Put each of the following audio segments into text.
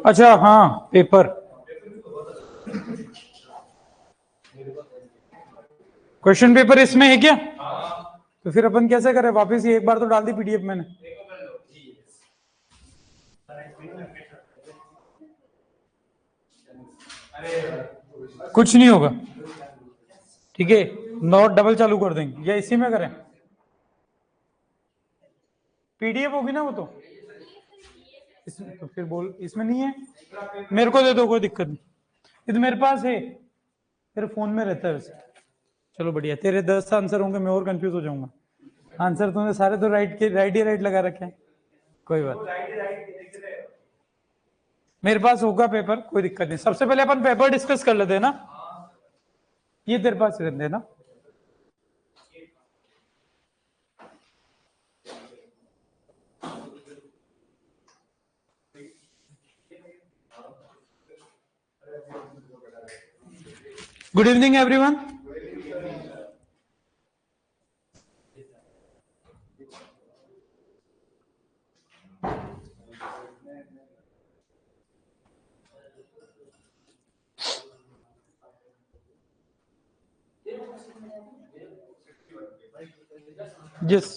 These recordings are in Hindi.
अच्छा हाँ पेपर क्वेश्चन पेपर इसमें है क्या? तो फिर अपन कैसे करें वापस? ये एक बार तो डाल दी पीडीएफ मैंने। कुछ नहीं होगा, ठीक है, नोट डबल चालू कर देंगे या इसी में करें? पीडीएफ होगी ना वो तो इसमें, तो फिर बोल इसमें नहीं है, मेरे को दे दो, कोई दिक्कत नहीं, ये तो मेरे पास है, तेरे फोन में रहता है वैसे। चलो बढ़िया, तेरे 10 आंसर होंगे, मैं और कंफ्यूज हो जाऊंगा। आंसर तूने सारे तो राइट के राइट लगा रखे हैं, कोई बात, मेरे पास होगा पेपर, कोई दिक्कत नहीं। सबसे पहले अपन पेपर डिस्कस कर लेते हैं ना, ये तेरे पास रहते हैं ना। Good evening everyone. Yes,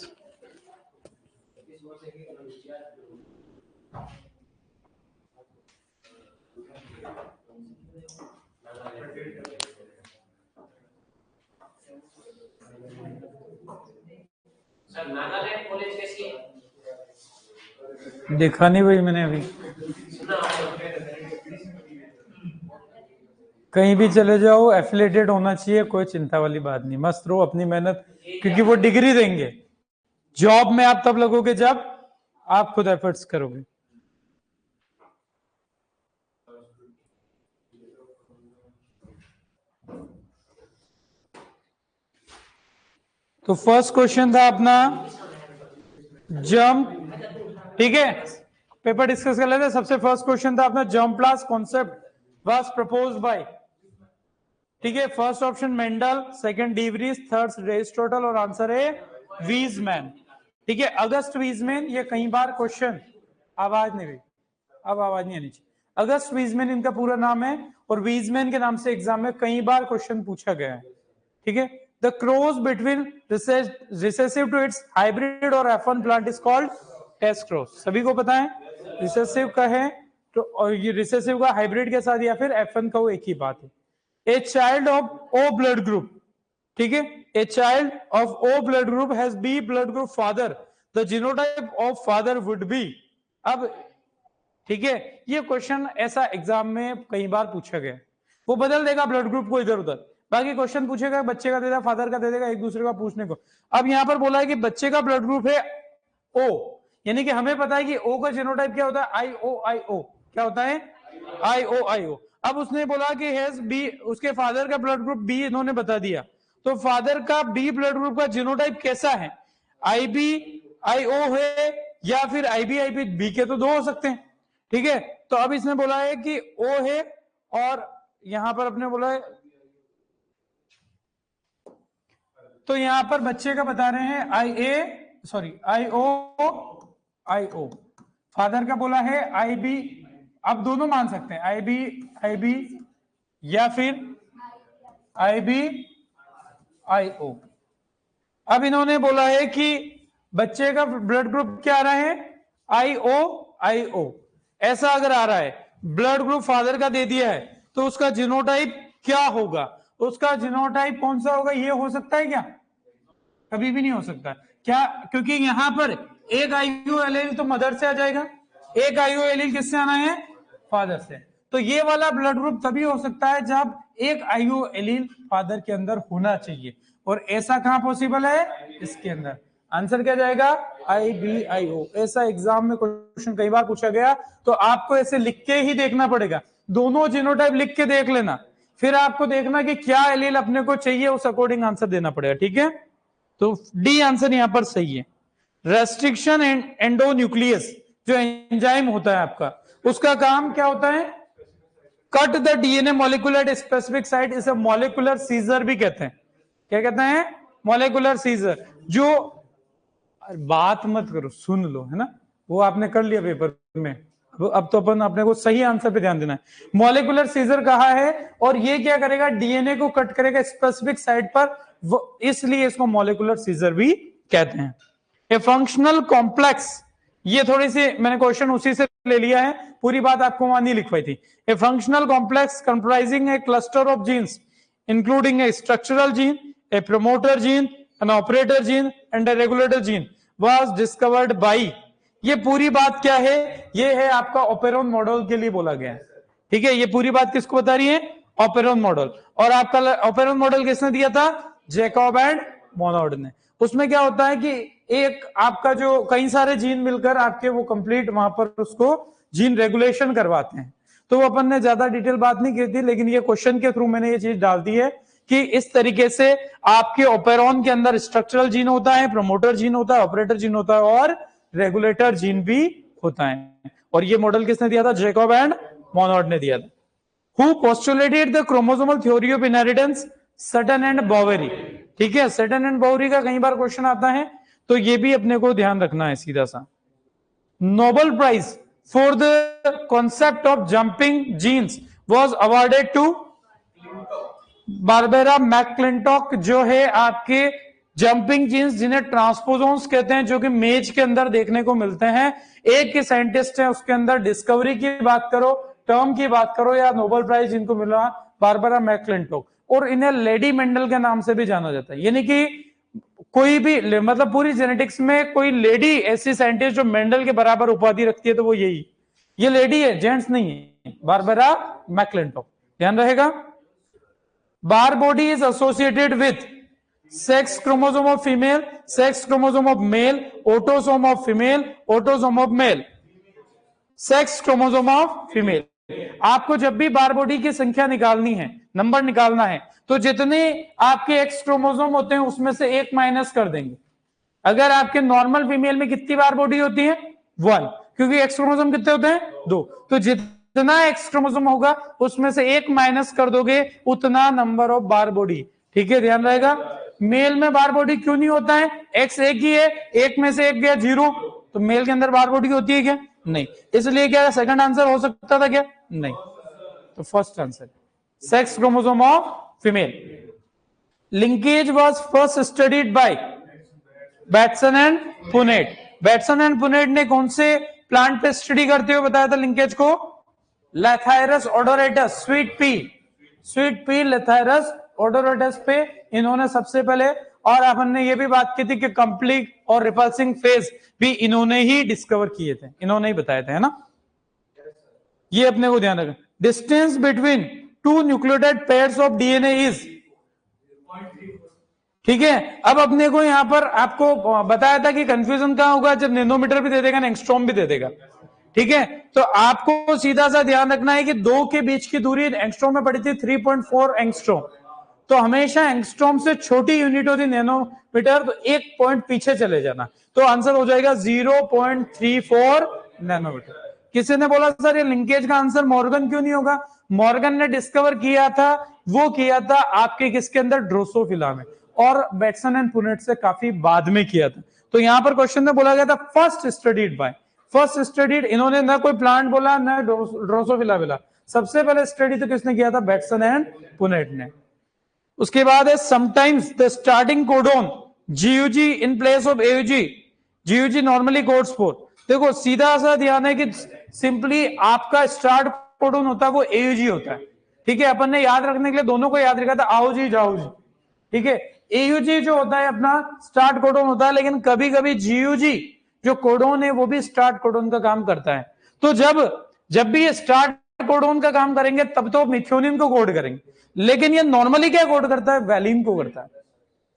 Nagaland college कैसी है? देखा नहीं भाई मैंने अभी। कहीं भी चले जाओ एफिलेटेड होना चाहिए, कोई चिंता वाली बात नहीं, मस्त रहो अपनी मेहनत, क्योंकि वो डिग्री देंगे। जॉब में आप तब लगोगे जब आप खुद एफर्ट्स करोगे। तो फर्स्ट क्वेश्चन था अपना जंप, ठीक है, पेपर डिस्कस कर लेते हैं। सबसे फर्स्ट क्वेश्चन था अपना jump class concept was proposed by, ठीक है, first option Mendel, second de Vries, third Aristotle और आंसर है वीजमैन, ठीक है, अगस्त वीजमैन। ये कई बार क्वेश्चन, आवाज नहीं हुई, अब आवाज नहीं आनी चाहिए। अगस्त वीजमैन इनका पूरा नाम है, और वीजमैन के नाम से एग्जाम में कई बार क्वेश्चन पूछा गया है, ठीक है। The cross between recessive to its hybrid और F1 plant is called test cross. सभी को पता है, रिसेसिव का है तो, और ये रिसेसिव का हाइब्रिड के साथ या फिर F1 का, वो एक ही बात है। A child of O blood group, ठीक है, a child of O blood group has B blood group father, the genotype of father would be. अब ठीक है, ये क्वेश्चन ऐसा एग्जाम में कई बार पूछा गया, वो बदल देगा ब्लड ग्रुप को इधर उधर, बाकी क्वेश्चन पूछेगा, बच्चे का दे देगा, फादर का दे देगा, एक दूसरे का पूछने को। अब यहां पर बोला है कि बच्चे का ब्लड ग्रुप है ओ, यानी कि हमें पता है कि ओ का जीनोटाइप क्या होता है, आई ओ, क्या होता है, आई ओ। अब उसने बोला कि हैज बी, उसके फादर का ब्लड ग्रुप बी इन्होंने बता दिया, तो फादर का बी ब्लड ग्रुप का जीनोटाइप कैसा है, आई ओ है या फिर आई बी बी के तो दो हो सकते हैं, ठीक है। तो अब इसने बोला है कि ओ है, और यहां पर अपने बोला है, तो यहां पर बच्चे का बता रहे हैं आई ओ, फादर का बोला है आई बी, अब दोनों मान सकते हैं, आई बी या फिर आई ओ। अब इन्होंने बोला है कि बच्चे का ब्लड ग्रुप क्या आ रहा है, आई ओ। ऐसा अगर आ रहा है, ब्लड ग्रुप फादर का दे दिया है, तो उसका जीनोटाइप क्या होगा, उसका जीनोटाइप कौन सा होगा, ये हो सकता है क्या, कभी भी नहीं हो सकता क्या, क्योंकि यहां पर एक आईयू एलील तो मदर से आ जाएगा, एक आईयू एलील किससे आना है, फादर से। तो ये वाला ब्लड ग्रुप तभी हो सकता है जब एक आईयू एलील फादर के अंदर होना चाहिए, और ऐसा कहां पॉसिबल है, इसके अंदर। आंसर क्या जाएगा, IBIO। ऐसा एग्जाम में क्वेश्चन कई बार पूछा गया, तो आपको ऐसे लिख के ही देखना पड़ेगा, दोनों जीनोटाइप लिख के देख लेना, फिर आपको देखना कि क्या एलील अपने को चाहिए, उस अकॉर्डिंग आंसर देना पड़ेगा, ठीक है। तो डी आंसर यहां पर सही है। रेस्ट्रिक्शन एंड एंडोन्यूक्लियस जो एंजाइम होता है आपका, उसका काम क्या होता है, cut the DNA molecular at specific site, इसे मॉलिक्यूलर सीजर भी कहते हैं। क्या कहते हैं, मॉलिक्यूलर सीजर। जो बात मत करो, सुन लो, है ना, वो आपने कर लिया पेपर में, अब तो अपन अपने को सही आंसर पे ध्यान देना है। मॉलिक्यूलर सीजर कहा है, और ये क्या करेगा, डीएनए को कट करेगा स्पेसिफिक साइट पर, इसलिए इसको मॉलिक्यूलर सीजर भी कहते हैं। ए फंक्शनल कॉम्प्लेक्स, ये थोड़ी सी मैंने क्वेश्चन उसी से ले लिया है, पूरी बात आपको वहां नहीं लिखवाई थी। A functional complex comprising a cluster of genes including a structural gene, a promoter gene, an operator gene and a regulator gene was discovered by. ये पूरी बात क्या है, ये है आपका ओपेरॉन मॉडल के लिए बोला गया है, ठीक है। ये पूरी बात किसको बता रही है, ओपेरॉन मॉडल। और आपका ओपेरॉन मॉडल किसने दिया था, जैकब एंड मोनोड ने। उसमें क्या होता है कि एक आपका जो कई सारे जीन मिलकर आपके वो कंप्लीट वहां पर उसको जीन रेगुलेशन करवाते हैं। तो वो अपन ने ज्यादा डिटेल बात नहीं की थी, लेकिन ये क्वेश्चन के थ्रू मैंने ये चीज डाल दी है कि इस तरीके से आपके ओपेरॉन के अंदर स्ट्रक्चरल जीन होता है, प्रमोटर जीन होता है, ऑपरेटर जीन होता है और रेगुलेटर जीन भी होता है। और ये मॉडल किसने दिया था, जैकब एंड मोनोड ने दिया था। Who postulated the chromosomal theory of inheritance, Sutton and Boveri. ठीक है, सटन एंड बोवेरी का कई बार क्वेश्चन आता है, तो ये भी अपने को ध्यान रखना है सीधा सा। Nobel prize for the concept of jumping genes was awarded to Barbara McClintock, जो है आपके जंपिंग जीन्स जिन्हें ट्रांसपोजोन्स कहते हैं, जो कि मेज के अंदर देखने को मिलते हैं। एक के साइंटिस्ट है, उसके अंदर डिस्कवरी की बात करो, टर्म की बात करो, या नोबेल प्राइज जिनको मिला बारबेरा मैकक्लिंटॉक, और इन्हें लेडी मेंडल के नाम से भी जाना जाता है। यानी कि कोई भी मतलब पूरी जेनेटिक्स में कोई लेडी ऐसी साइंटिस्ट जो मेंडल के बराबर उपाधि रखती है, तो वो यही, ये लेडी है, जेंट्स नहीं है, बारबेरा मैकक्लिंटॉक, ध्यान रहेगा। Barr body is associated with sex chromosome of female, sex chromosome of male, autosome of female, autosome of male, sex chromosome of female. आपको जब भी बार बॉडी की संख्या निकालनी है, नंबर निकालना है, तो जितने आपके एक्स क्रोमोसोम होते हैं उसमें से एक माइनस कर देंगे। अगर आपके नॉर्मल फीमेल में कितनी बार बॉडी होती है, 1, क्योंकि एक्स क्रोमोसोम कितने होते हैं, 2, तो जितना एक्स क्रोमोसोम होगा उसमें से एक माइनस कर दोगे, उतना नंबर ऑफ बार बॉडी। ठीक है, ध्यान रहेगा। मेल में बार बॉडी क्यों नहीं होता है, एक्स एक ही है, एक में से एक गया 0, तो मेल के अंदर बार बॉडी होती है क्या, नहीं, इसलिए क्या सेकंड आंसर हो सकता था क्या, नहीं, तो first answer sex chromosome of female. Linkage was first studied by Bateson and Punnett. Bateson and Punnett ने कौन से प्लांट पे स्टडी करते हुए बताया था लिंकेज को, लैथायरस ओडोरेटस, स्वीट पी लैथायरस ओडोरेटस पे इन्होंने सबसे पहले, और अपन ने ये भी बात की थी कि कंप्लीट और रिपल्सिंग फेज भी इन्होंने ही डिस्कवर किए थे, इन्होंने ही बताए थे, है ना। ये अपने को ध्यान रखना। Distance between 2 nucleotide pairs of DNA is, ठीक है। अब अपने को यहां पर आपको बताया था कि कंफ्यूजन कहां होगा, जब नैनोमीटर भी दे देगा, एंगस्ट्रॉम भी दे देगा, ठीक है। तो आपको सीधा सा ध्यान रखना है कि दो के बीच की दूरी एंगस्ट्रॉम में पड़ी थी 3.4 एंगस्ट्रॉम, तो हमेशा एंगस्ट्रॉम से छोटी यूनिट होती नैनोमीटर, तो एक पॉइंट पीछे चले जाना, तो आंसर हो जाएगा 0.34 नैनोमीटर। किसी ने बोला सर ये लिंकेज का आंसर मॉर्गन क्यों नहीं होगा, मॉर्गन ने डिस्कवर किया था, वो किया था आपके किसके अंदर, ड्रोसोफिला में, और बैटसन एंड पुनेट से काफी बाद में किया था। तो यहां पर क्वेश्चन में बोला गया था first studied by, first studied, इन्होंने ना कोई प्लांट बोला ना ड्रोसोफिला बोला, सबसे पहले स्टडी तो किसने किया था, बैटसन एंड पुनेट ने। उसके बाद है sometimes the starting codon GUG in place of AUG, GUG normally codes for, देखो सीधा सा ध्यान है कि सिंपली आपका स्टार्ट कोडोन होता है वो एयूजी होता है, ठीक है, अपन ने याद रखने के लिए दोनों को याद रखा था, आओ जी जाओ जी। ठीक है, एयूजी जो होता है अपना स्टार्ट कोडोन होता है, लेकिन कभी कभी जीयूजी जो कोडोन है वो भी स्टार्ट कोडोन का काम करता है। तो जब भी ये स्टार्ट कोडोन का काम करेंगे तब तो मिथ्योनिन को कोड करेंगे, लेकिन ये नॉर्मली क्या कोड करता है, वैलिन को करता है।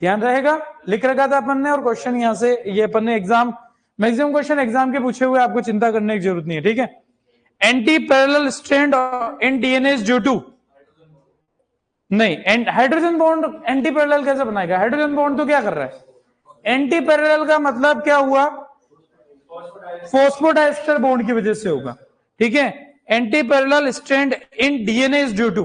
ध्यान रहेगा, लिख रखा था अपन ने, और क्वेश्चन यहां से ये अपन ने एग्जाम मैक्सिमम क्वेश्चन एग्जाम के पूछे हुए, आपको चिंता करने की जरूरत नहीं है। ठीक है, anti parallel strand in DNA due to, नहीं, हाइड्रोजन बॉन्ड एंटी पैरेलल कैसे बनाएगा? हाइड्रोजन बॉन्ड तो क्या कर रहा है? एंटी पैरेलल का मतलब क्या हुआ? फॉस्फोडाइस्टर बॉन्ड की वजह से होगा। ठीक है, anti parallel strand in DNA due to.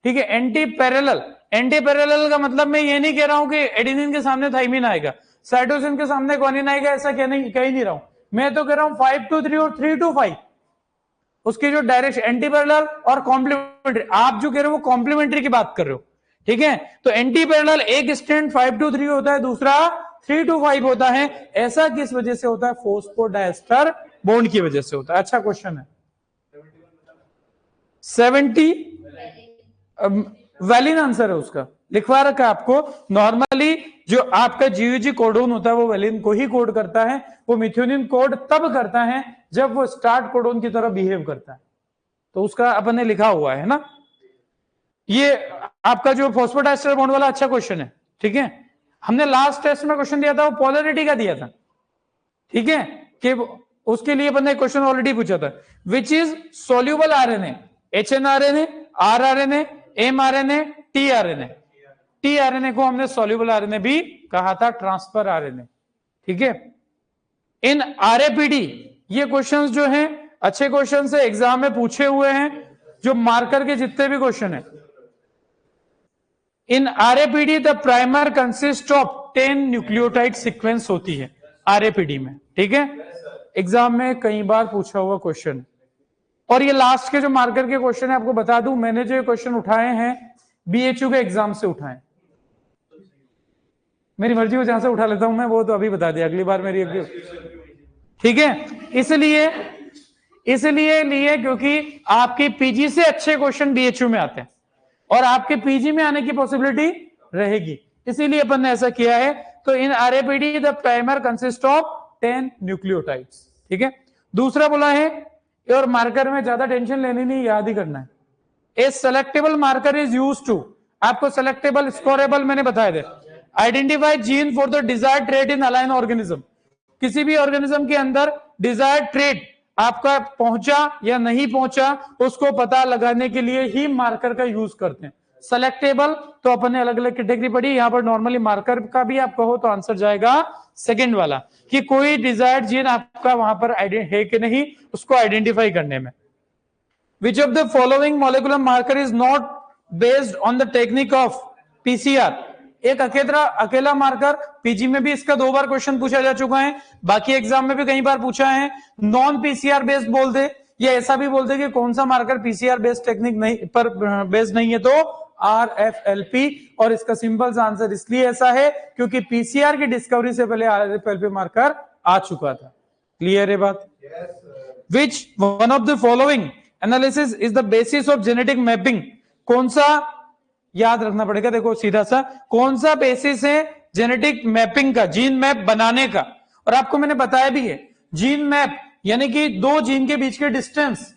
ठीक है, एंटी पैरेलल का मतलब मैं ये नहीं कह रहा हूं कि एडेनिन के सामने थाइमिन आएगा, साइटोसिन के सामने ग्वानिन आएगा, ऐसा कह नहीं रहा हूं। मैं तो कह रहा हूं 5 to 3 और 3 to 5 उसकी जो डायरेक्शन एंटी पैरेलल और कॉम्प्लीमेंट्री, आप जो कह रहे हो वो कॉम्प्लीमेंट्री की बात कर रहे हो। ठीक है, तो एंटी पैरेलल एक स्ट्रैंड 5 to 3 होता है, दूसरा 3 to 5 होता है। ऐसा किस वजह से होता है? फॉस्फोडाइस्टर बॉन्ड की वजह से होता है। अच्छा क्वेश्चन है। 70 वैलिन आंसर है उसका, लिखवा रखा आपको। नॉर्मली जो आपका जीयूजी कोडोन होता है वो वैलिन को ही कोड करता है, वो मिथ्योनिन कोड तब करता है जब वो स्टार्ट कोडोन की तरह बिहेव करता है, तो उसका अपन ने लिखा हुआ है ना। ये आपका जो फॉस्फोडाइस्टर बॉन्ड वाला अच्छा क्वेश्चन है। ठीक है, हमने लास्ट टेस्ट में क्वेश्चन दिया था, वो पोलैरिटी का दिया था। ठीक है, कि उसके लिए अपन ने क्वेश्चन ऑलरेडी पूछा था, which is soluble RNA, hnRNA, rRNA, mRNA, tRNA. TRNA को हमने सोल्यूबल आरएनए भी कहा था, ट्रांसफर आरएनए। ठीक है, इन आरएपीडी, ये क्वेश्चंस जो हैं अच्छे क्वेश्चन से एग्जाम में पूछे हुए हैं, जो मार्कर के जितने भी क्वेश्चन हैं। In RAPD the primer consist of 10 nucleotide sequence होती है आरएपीडी में। ठीक है, एग्जाम में कई बार पूछा हुआ क्वेश्चन। और ये लास्ट के जो मार्कर के क्वेश्चन है, आपको बता दूं, मैंने जो क्वेश्चन उठाए हैं बीएचयू के एग्जाम से उठाए। मेरी मर्जी हो जहां से उठा लेता हूं मैं, वो तो अभी बता दिया, अगली बार मेरी अगली। ठीक है, इसलिए लिए क्योंकि आपके पीजी से अच्छे क्वेश्चन बीएचयू में आते हैं और आपके पीजी में आने की पॉसिबिलिटी रहेगी, इसीलिए अपन ने ऐसा किया है। तो in RAPD the primer consist of 10 nucleotides. ठीक है, दूसरा बोला है, और मार्कर में ज्यादा टेंशन लेनी नहीं, याद ही करना है। A selectable marker is used to, आपको सेलेक्टेबल स्कोरेबल मैंने बताया था, identify gene for the desired trait in alien organism. किसी भी ऑर्गेनिज्म के अंदर डिजायर्ड ट्रेट आपका पहुंचा या नहीं पहुंचा, उसको पता लगाने के लिए ही मार्कर का यूज करते हैं। सेलेक्टेबल तो अपन ने अलग अलग कैटेगरी पढ़ी, यहां पर नॉर्मली मार्कर का भी आप कहो तो आंसर जाएगा सेकंड वाला, कि कोई डिजायर्ड जीन आपका वहां पर है कि नहीं, उसको आइडेंटिफाई करने में। Which of the following molecular marker is not based on the technique of PCR? एक अकेला मार्कर, पीजी में भी इसका 2 बार क्वेश्चन पूछा जा चुका है, बाकी एग्जाम में भी कई बार पूछा है। नॉन पीसीआर बेस्ड बोल दे, या ऐसा भी बोल दे कि कौन सा मार्कर पीसीआर बेस्ड टेक्निक नहीं पर बेस्ड नहीं है, तो RFLP। और इसका सिंपल आंसर इसलिए ऐसा है क्योंकि पीसीआर की डिस्कवरी से पहले RFLP मार्कर आ चुका था। क्लियर है बात? Which one of the following analysis is the basis of genetic mapping? कौन सा, याद रखना पड़ेगा, देखो सीधा सा, कौन सा बेसिस है जेनेटिक मैपिंग का, जीन मैप बनाने का? और आपको मैंने बताया भी है, जीन मैप यानी कि 2 जीन के बीच के डिस्टेंस,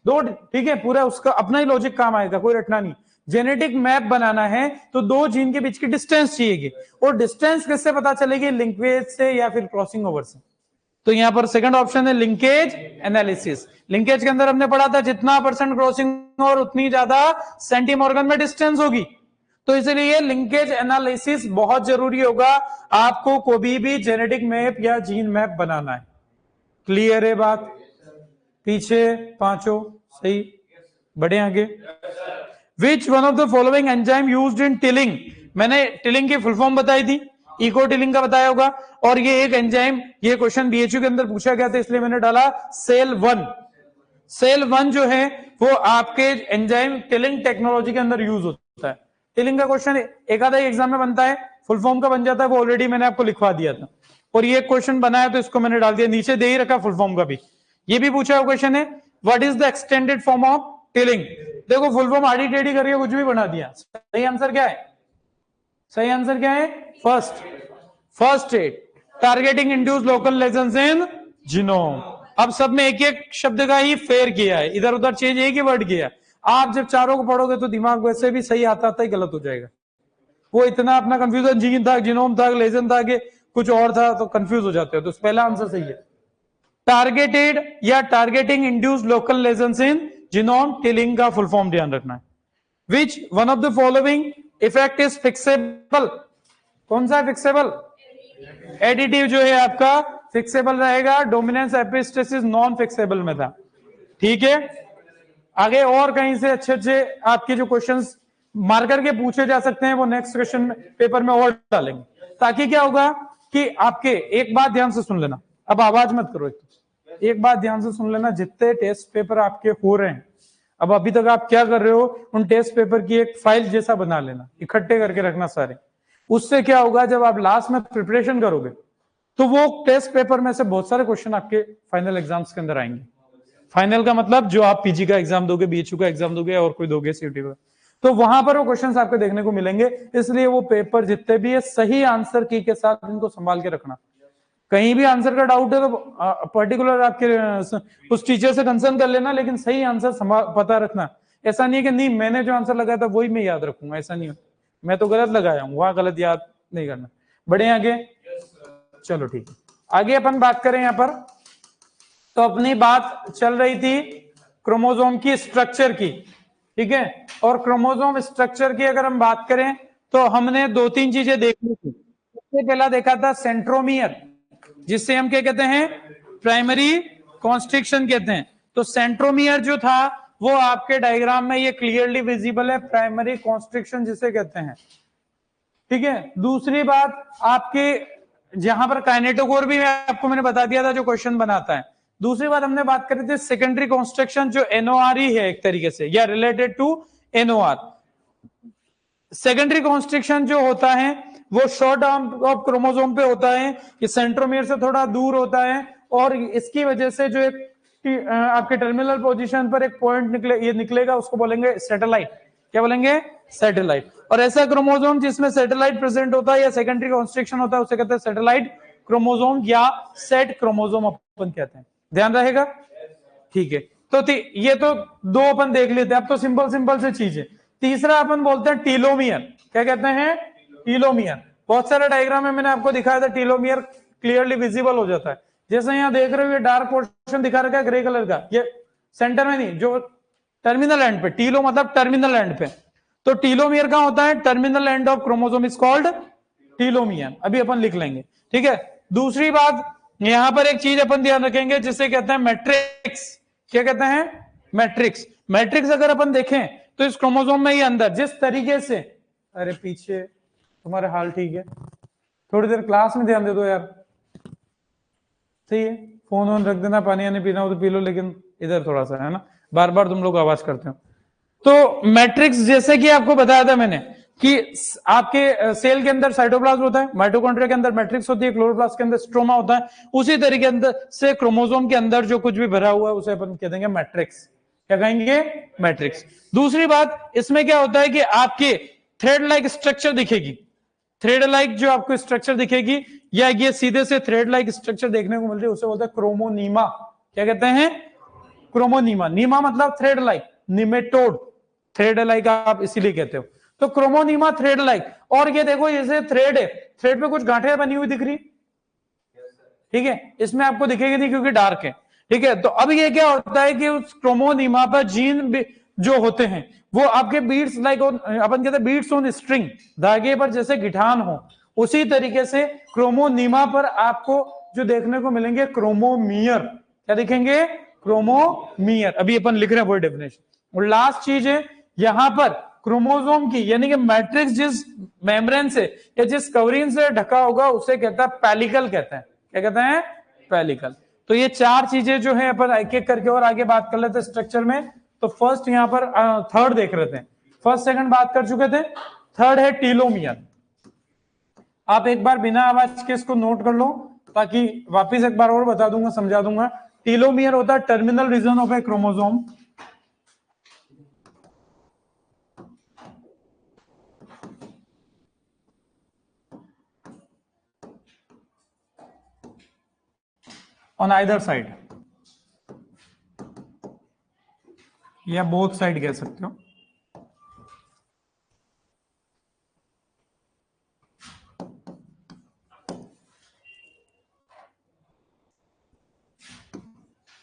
2, ठीक है, पूरा उसका अपना ही लॉजिक काम आएगा, कोई रटना नहीं। जेनेटिक मैप बनाना है तो 2 जीन के बीच की डिस्टेंस चाहिएगी, और डिस्टेंस किससे पता चलेगी? लिंकेज से या फिर क्रॉसिंग ओवर से। तो यहां पर सेकंड ऑप्शन है लिंकेज एनालिसिस। लिंकेज के अंदर हमने पढ़ा था जितना % क्रॉसिंग और उतनी ज्यादा सेंटीमॉर्गन में डिस्टेंस होगी, तो इसलिए लिंकेज एनालिसिस बहुत जरूरी होगा आपको कभी भी जेनेटिक मैप या जीन मैप बनाना है। क्लियर है बात? पीछे पांचों सही, बढ़े आगे। Which one of the following enzyme used in tilling? मैंने टिलिंग की फुल फॉर्म बताई थी, इको टिलिंग का बताया होगा, और ये एक एंजाइम, ये क्वेश्चन बीएचयू के अंदर पूछा गया था इसलिए मैंने डाला सेल 1। सेल 1 जो है वो आपके एंजाइम टिलिंग टेक्नोलॉजी के अंदर यूज होता है। टिलिंग का क्वेश्चन एक आधा एग्जाम में बनता है, फुल फॉर्म का बन जाता है, वो ऑलरेडी मैंने आपको लिखवा दिया था, और ये क्वेश्चन बनाया तो इसको मैंने डाल दिया, नीचे दे ही रखा फुल फॉर्म का भी। ये भी पूछा हुआ क्वेश्चन है, what is the extended form of tilling? देखो फुल फॉर्म आड़ी टेढ़ी करके कुछ भी बना दिया। सही आंसर क्या है? सही आंसर क्या है? First aid, targeting induced local lesions in genome. अब सब में एक एक शब्द का ही फेर किया है, इधर उधर चेंज एक ही वर्ड किया है। आप जब चारों को पढ़ोगे तो दिमाग वैसे भी सही आता ही गलत हो जाएगा। वो इतना अपना कंफ्यूजन, जीन था, जीनोम था, लेजन था कि कुछ और था, तो कंफ्यूज हो जाते हो। तो पहला आंसर सही है। टारगेटेड या targeting induced local lesions in genome, tilling का फुल फॉर्म ध्यान रखना है। Which one of the following effect is fixable? कौन सा फिक्सेबल? एडिटिव जो है आपका फिक्सेबल रहेगा, डोमिनेंस एपिस्टेसिस नॉन फिक्सेबल में था। ठीक है, आगे और कहीं से अच्छे अच्छे आपके जो क्वेश्चंस मार्कर के पूछे जा सकते हैं वो नेक्स्ट क्वेश्चन पेपर में और डालेंगे, ताकि क्या होगा कि आपके, एक बात ध्यान से सुन लेना, अब आवाज मत करो, एक बात ध्यान से सुन लेना, जितने टेस्ट पेपर आपके हो रहे हैं, अब अभी तक आप क्या कर रहे हो, उन टेस्ट पेपर की एक फाइल जैसा बना लेना, इकट्ठे करके रखना सारे। उससे क्या होगा, जब आप लास्ट में प्रिपरेशन करोगे तो वो टेस्ट पेपर में से बहुत सारे क्वेश्चन आपके फाइनल एग्जाम्स के अंदर आएंगे। फाइनल का मतलब जो आप पीजी का एग्जाम दोगे, बीएचयू का एग्जाम दोगे और कोई दोगे सीयूटी का, तो वहां पर वो क्वेश्चंस आपको देखने को मिलेंगे। इसलिए वो पेपर जितने भी है सही आंसर की के साथ इनको संभाल के रखना। कहीं भी आंसर का डाउट है तो पर्टिकुलर आपके उस टीचर से कंसर्न कर लेना, लेकिन सही आंसर पता रखना। ऐसा नहीं है कि नहीं मैंने जो आंसर लगाया था वही मैं याद रखूंगा, ऐसा नहीं, मैं तो गलत लगाया हूं, वहां गलत याद नहीं करना। बढ़े आगे, चलो ठीक है, आगे अपन बात करें यहां पर। तो अपनी बात चल रही थी क्रोमोसोम की स्ट्रक्चर की, ठीक है, और क्रोमोसोम स्ट्रक्चर की अगर हम बात करें तो हमने दो तीन चीजें देखी थी। सबसे पहला देखा था सेंट्रोमियर, जिससे हम क्या कहते हैं, प्राइमरी कॉन्स्ट्रिक्शन कहते हैं। तो सेंट्रोमियर जो था वो आपके डायग्राम में ये क्लियरली विजिबल है, प्राइमरी कॉन्स्ट्रिक्शन जिसे कहते हैं। ठीक है, दूसरी बात आपके जहां पर काइनेटोकोर भी आपको मैंने बता दिया था जो क्वेश्चन बनाता है। दूसरी बात हमने बात करी थी सेकेंडरी कॉन्स्ट्रक्शन, जो एनओआर ही है एक तरीके से, या related to NOR. Secondary constriction जो होता है वो शॉर्ट आर्म ऑफ क्रोमोसोम पे होता है, ये सेंट्रोमियर से थोड़ा दूर होता है, और इसकी वजह से जो एक आपके टर्मिनल पोजीशन पर एक पॉइंट निकलेगा, उसको बोलेंगे सैटेलाइट। क्या बोलेंगे? सैटेलाइट। और ऐसा क्रोमोसोम जिसमें सैटेलाइट प्रेजेंट होता है या सेकेंडरी कॉन्स्ट्रक्शन होता है उसे कहते हैं सैटेलाइट क्रोमोसोम या सेट क्रोमोसोम अपन कहते हैं। ध्यान रहेगा, ठीक है। तो ये तो दो अपन देख लेते हैं, अब तो सिंपल से चीज है। तीसरा अपन बोलते हैं टीलोमियर। क्या कहते हैं? टीलोमियर। बहुत सारे डायग्राम में मैंने आपको दिखाया था, टीलोमियर क्लियरली विजिबल हो जाता है। जैसे यहाँ देख रहे हो ये डार्क पोर्शन दिखा रखा है ग्रे कलर का, ये सेंटर में नहीं, जो टर्मिनल एंड पे, टीलो मतलब टर्मिनल एंड पे। तो टीलोमियर कहां होता है? Terminal end of chromosome is called telomere. अभी अपन लिख लेंगे, ठीक है। दूसरी बात, यहां पर एक चीज अपन ध्यान रखेंगे जिसे कहते हैं मैट्रिक्स। क्या कहते हैं? मैट्रिक्स। मैट्रिक्स अगर अपन देखें तो इस क्रोमोसोम में ही अंदर जिस तरीके से, अरे पीछे तुम्हारा हाल ठीक है, थोड़ी देर क्लास में ध्यान दे दो यार, सही है। फोन ऑन रख देना, पानी आने पीना हो तो पी लो, लेकिन इधर थोड़ा सा है ना, बार बार तुम लोग आवाज करते हो। तो मैट्रिक्स जैसे कि आपको बताया था मैंने कि आपके सेल के अंदर साइटोप्लाज्म होता है, माइटोकॉन्ड्रिया के अंदर मैट्रिक्स होती है, क्लोरोप्लास्ट के अंदर स्ट्रोमा होता है, उसी तरीके अंदर से क्रोमोसोम के अंदर जो कुछ भी भरा हुआ है उसे अपन कह देंगे मैट्रिक्स। क्या कहेंगे? मैट्रिक्स। दूसरी बात, इसमें क्या होता है कि आपके थ्रेड लाइक स्ट्रक्चर दिखेगी, थ्रेड लाइक जो आपको स्ट्रक्चर दिखेगी, या ये सीधे से थ्रेड लाइक स्ट्रक्चर देखने को मिल रही है, उसे बोलते हैं क्रोमोनीमा। क्या कहते हैं? क्रोमोनीमा। नीमा मतलब thread like, nematode, thread like आप इसीलिए कहते हो। तो क्रोमोनीमा थ्रेड लाइक। और ये देखो जैसे थ्रेड है, थ्रेड पे कुछ गांठें बनी हुई दिख रही, ठीक है, इसमें आपको दिखेगी नहीं क्योंकि डार्क है, ठीक है। तो अब ये क्या होता है कि उस क्रोमोनीमा पर जीन जो होते हैं वो आपके बीड्स लाइक, अपन कहते हैं बीड्स ऑन स्ट्रिंग, धागे पर जैसे गिठान हो, उसी तरीके से क्रोमोनीमा पर आपको जो देखने को मिलेंगे क्रोमोमियर। क्या दिखेंगे? क्रोमोमियर। अभी अपन लिख रहे हैं वो डेफिनेशन। और लास्ट चीज है यहां पर क्रोमोसोम की, यानी कि मैट्रिक्स जिस मेम्ब्रेन से या जिस कवरिंग से ढका होगा उसे कहता है पेलिकल कहते हैं। क्या कहते हैं? पेलिकल। तो ये चार चीजें जो है अपन एक एक करके और आगे बात कर लेते हैं स्ट्रक्चर में। तो फर्स्ट यहां पर थर्ड देख रहे थे, फर्स्ट सेकंड बात कर चुके थे, थर्ड है टीलोमियर। आप एक बार बिना आवाज के इसको नोट कर लो, ताकि वापिस एक बार और बता दूंगा, समझा दूंगा। टीलोमियर होता है terminal region of a chromosome, on either side या बोथ साइड कह सकते हो।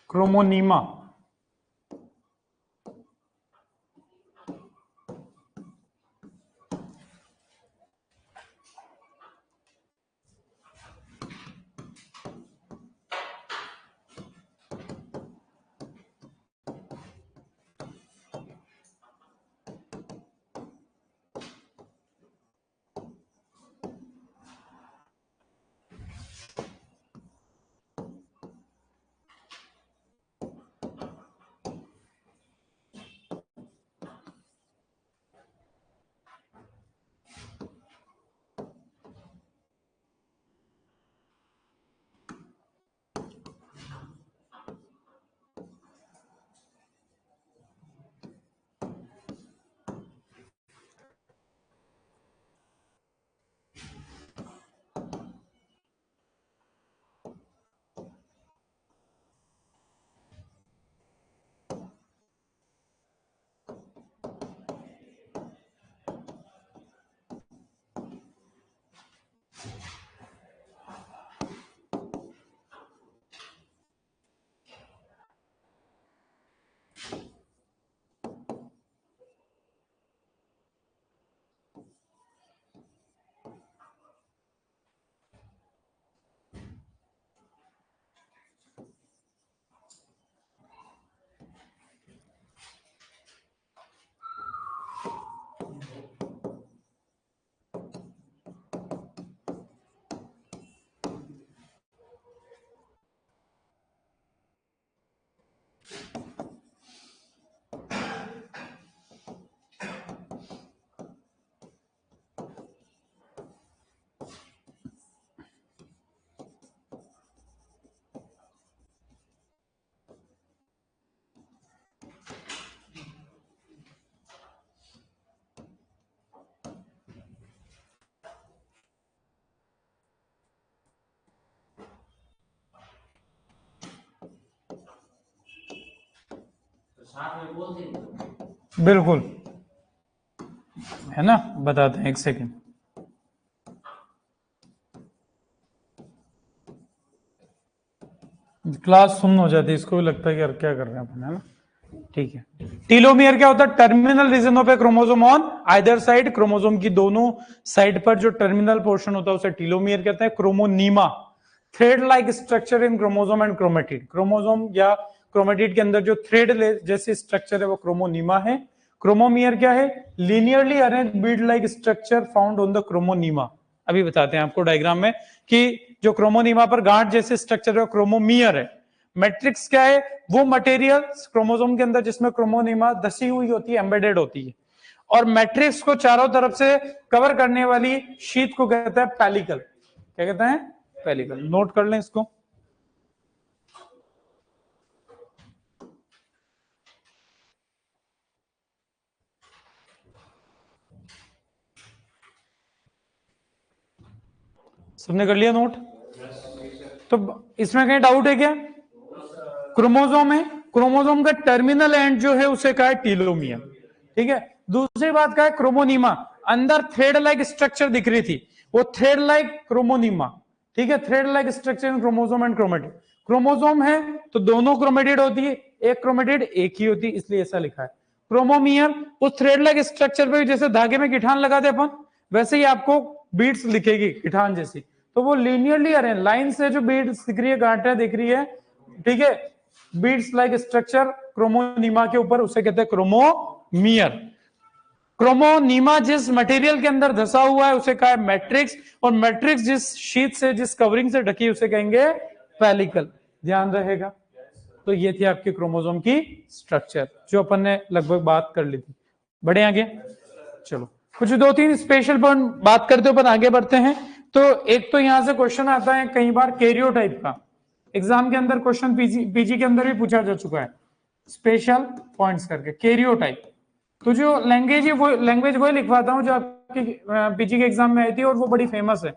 क्रोमोनीमा, साथ में बोल देंगे। बिल्कुल है ना, बताते हैं, एक सेकेंड। क्लास सुन हो जाती है, इसको भी लगता है कि यार क्या कर रहे हैं अपन, है ना। ठीक है, टीलोमियर क्या होता है? Terminal region of a chromosome on either side, chromosome की दोनों साइड पर जो टर्मिनल पोर्शन होता है उसे टीलोमियर कहते हैं। Chromonema, thread like structure in chromosome and chromatid, chromosome या क्रोमेटिड के अंदर जो थ्रेड जैसे स्ट्रक्चर है वो क्रोमोनीमा है। क्रोमोमियर क्या है? Linearly arrange bead like structure found on the chromonema. अभी बताते हैं आपको डायग्राम में कि जो क्रोमोनीमा पर गांठ जैसे स्ट्रक्चर है क्रोमोमियर है। मैट्रिक्स क्या है? वो मटेरियल क्रोमोसोम के अंदर जिसमें क्रोमोनीमा धसी हुई होती है, एम्बेडेड होती है, और मैट्रिक्स को चारों तरफ से कवर करने वाली शीट को कहते हैं पेलिकल। क्या कहते हैं? पेलिकल। नोट कर लें इसको। सबने कर लिया नोट? तो इसमें कहीं डाउट है क्या? क्रोमोसोम है, क्रोमोसोम का टर्मिनल एंड जो है उसे कहा है टीलोमियर। ठीक है, दूसरी बात क्या है? क्रोमोनीमा, अंदर थ्रेड लाइक स्ट्रक्चर दिख रही थी, वो थ्रेड लाइक क्रोमोनीमा। ठीक है, thread like structure in chromosome and chromatid. Chromosome है तो दोनों क्रोमेटिड होती है, एक क्रोमेटिड एक ही होती है, इसलिए ऐसा लिखा है। क्रोमोमियर, उस थ्रेड लाइक स्ट्रक्चर पे जैसे धागे में गिठान लगाते अपन, वैसे ही आपको बीड्स लिखेगी गिठान जैसी, तो वो लीनियरली अरेंज लाइन से जो बीड्स दिख रही है, गांठें दिख रही है, ठीक है, बीड्स लाइक स्ट्रक्चर क्रोमोनीमा के ऊपर, उसे कहते हैं क्रोमोमियर। क्रोमोनीमा जिस मटेरियल के अंदर धसा हुआ है उसे कहा है मैट्रिक्स, और मैट्रिक्स जिस शीट से, जिस कवरिंग से ढकी उसे कहेंगे पेलिकल। ध्यान रहेगा। तो ये थी आपकी क्रोमोसोम की स्ट्रक्चर जो अपन ने लगभग बात कर ली थी। बढ़े आगे, चलो कुछ दो तीन स्पेशल पॉइंट बात करते अपन आगे बढ़ते हैं। तो एक तो यहां से क्वेश्चन आता है कई बार कैरियोटाइप का, एग्जाम के अंदर क्वेश्चन पीजी के अंदर भी पूछा जा चुका है, स्पेशल पॉइंट्स करके। कैरियोटाइप, तो जो लैंग्वेज है वो लैंग्वेज वही लिखवाता हूँ जो आपकी पीजी के एग्जाम में आई थी, और वो बड़ी फेमस है,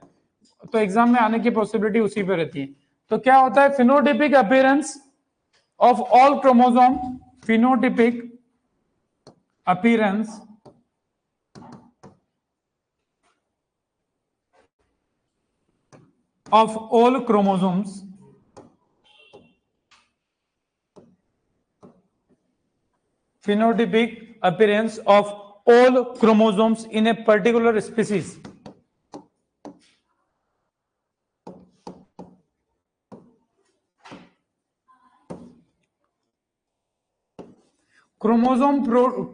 तो एग्जाम में आने की पॉसिबिलिटी उसी पे रहती है। तो क्या होता है, phenotypic appearance of all chromosome, phenotypic appearance of all chromosomes phenotypic appearance of all chromosomes in a particular species. Chromosome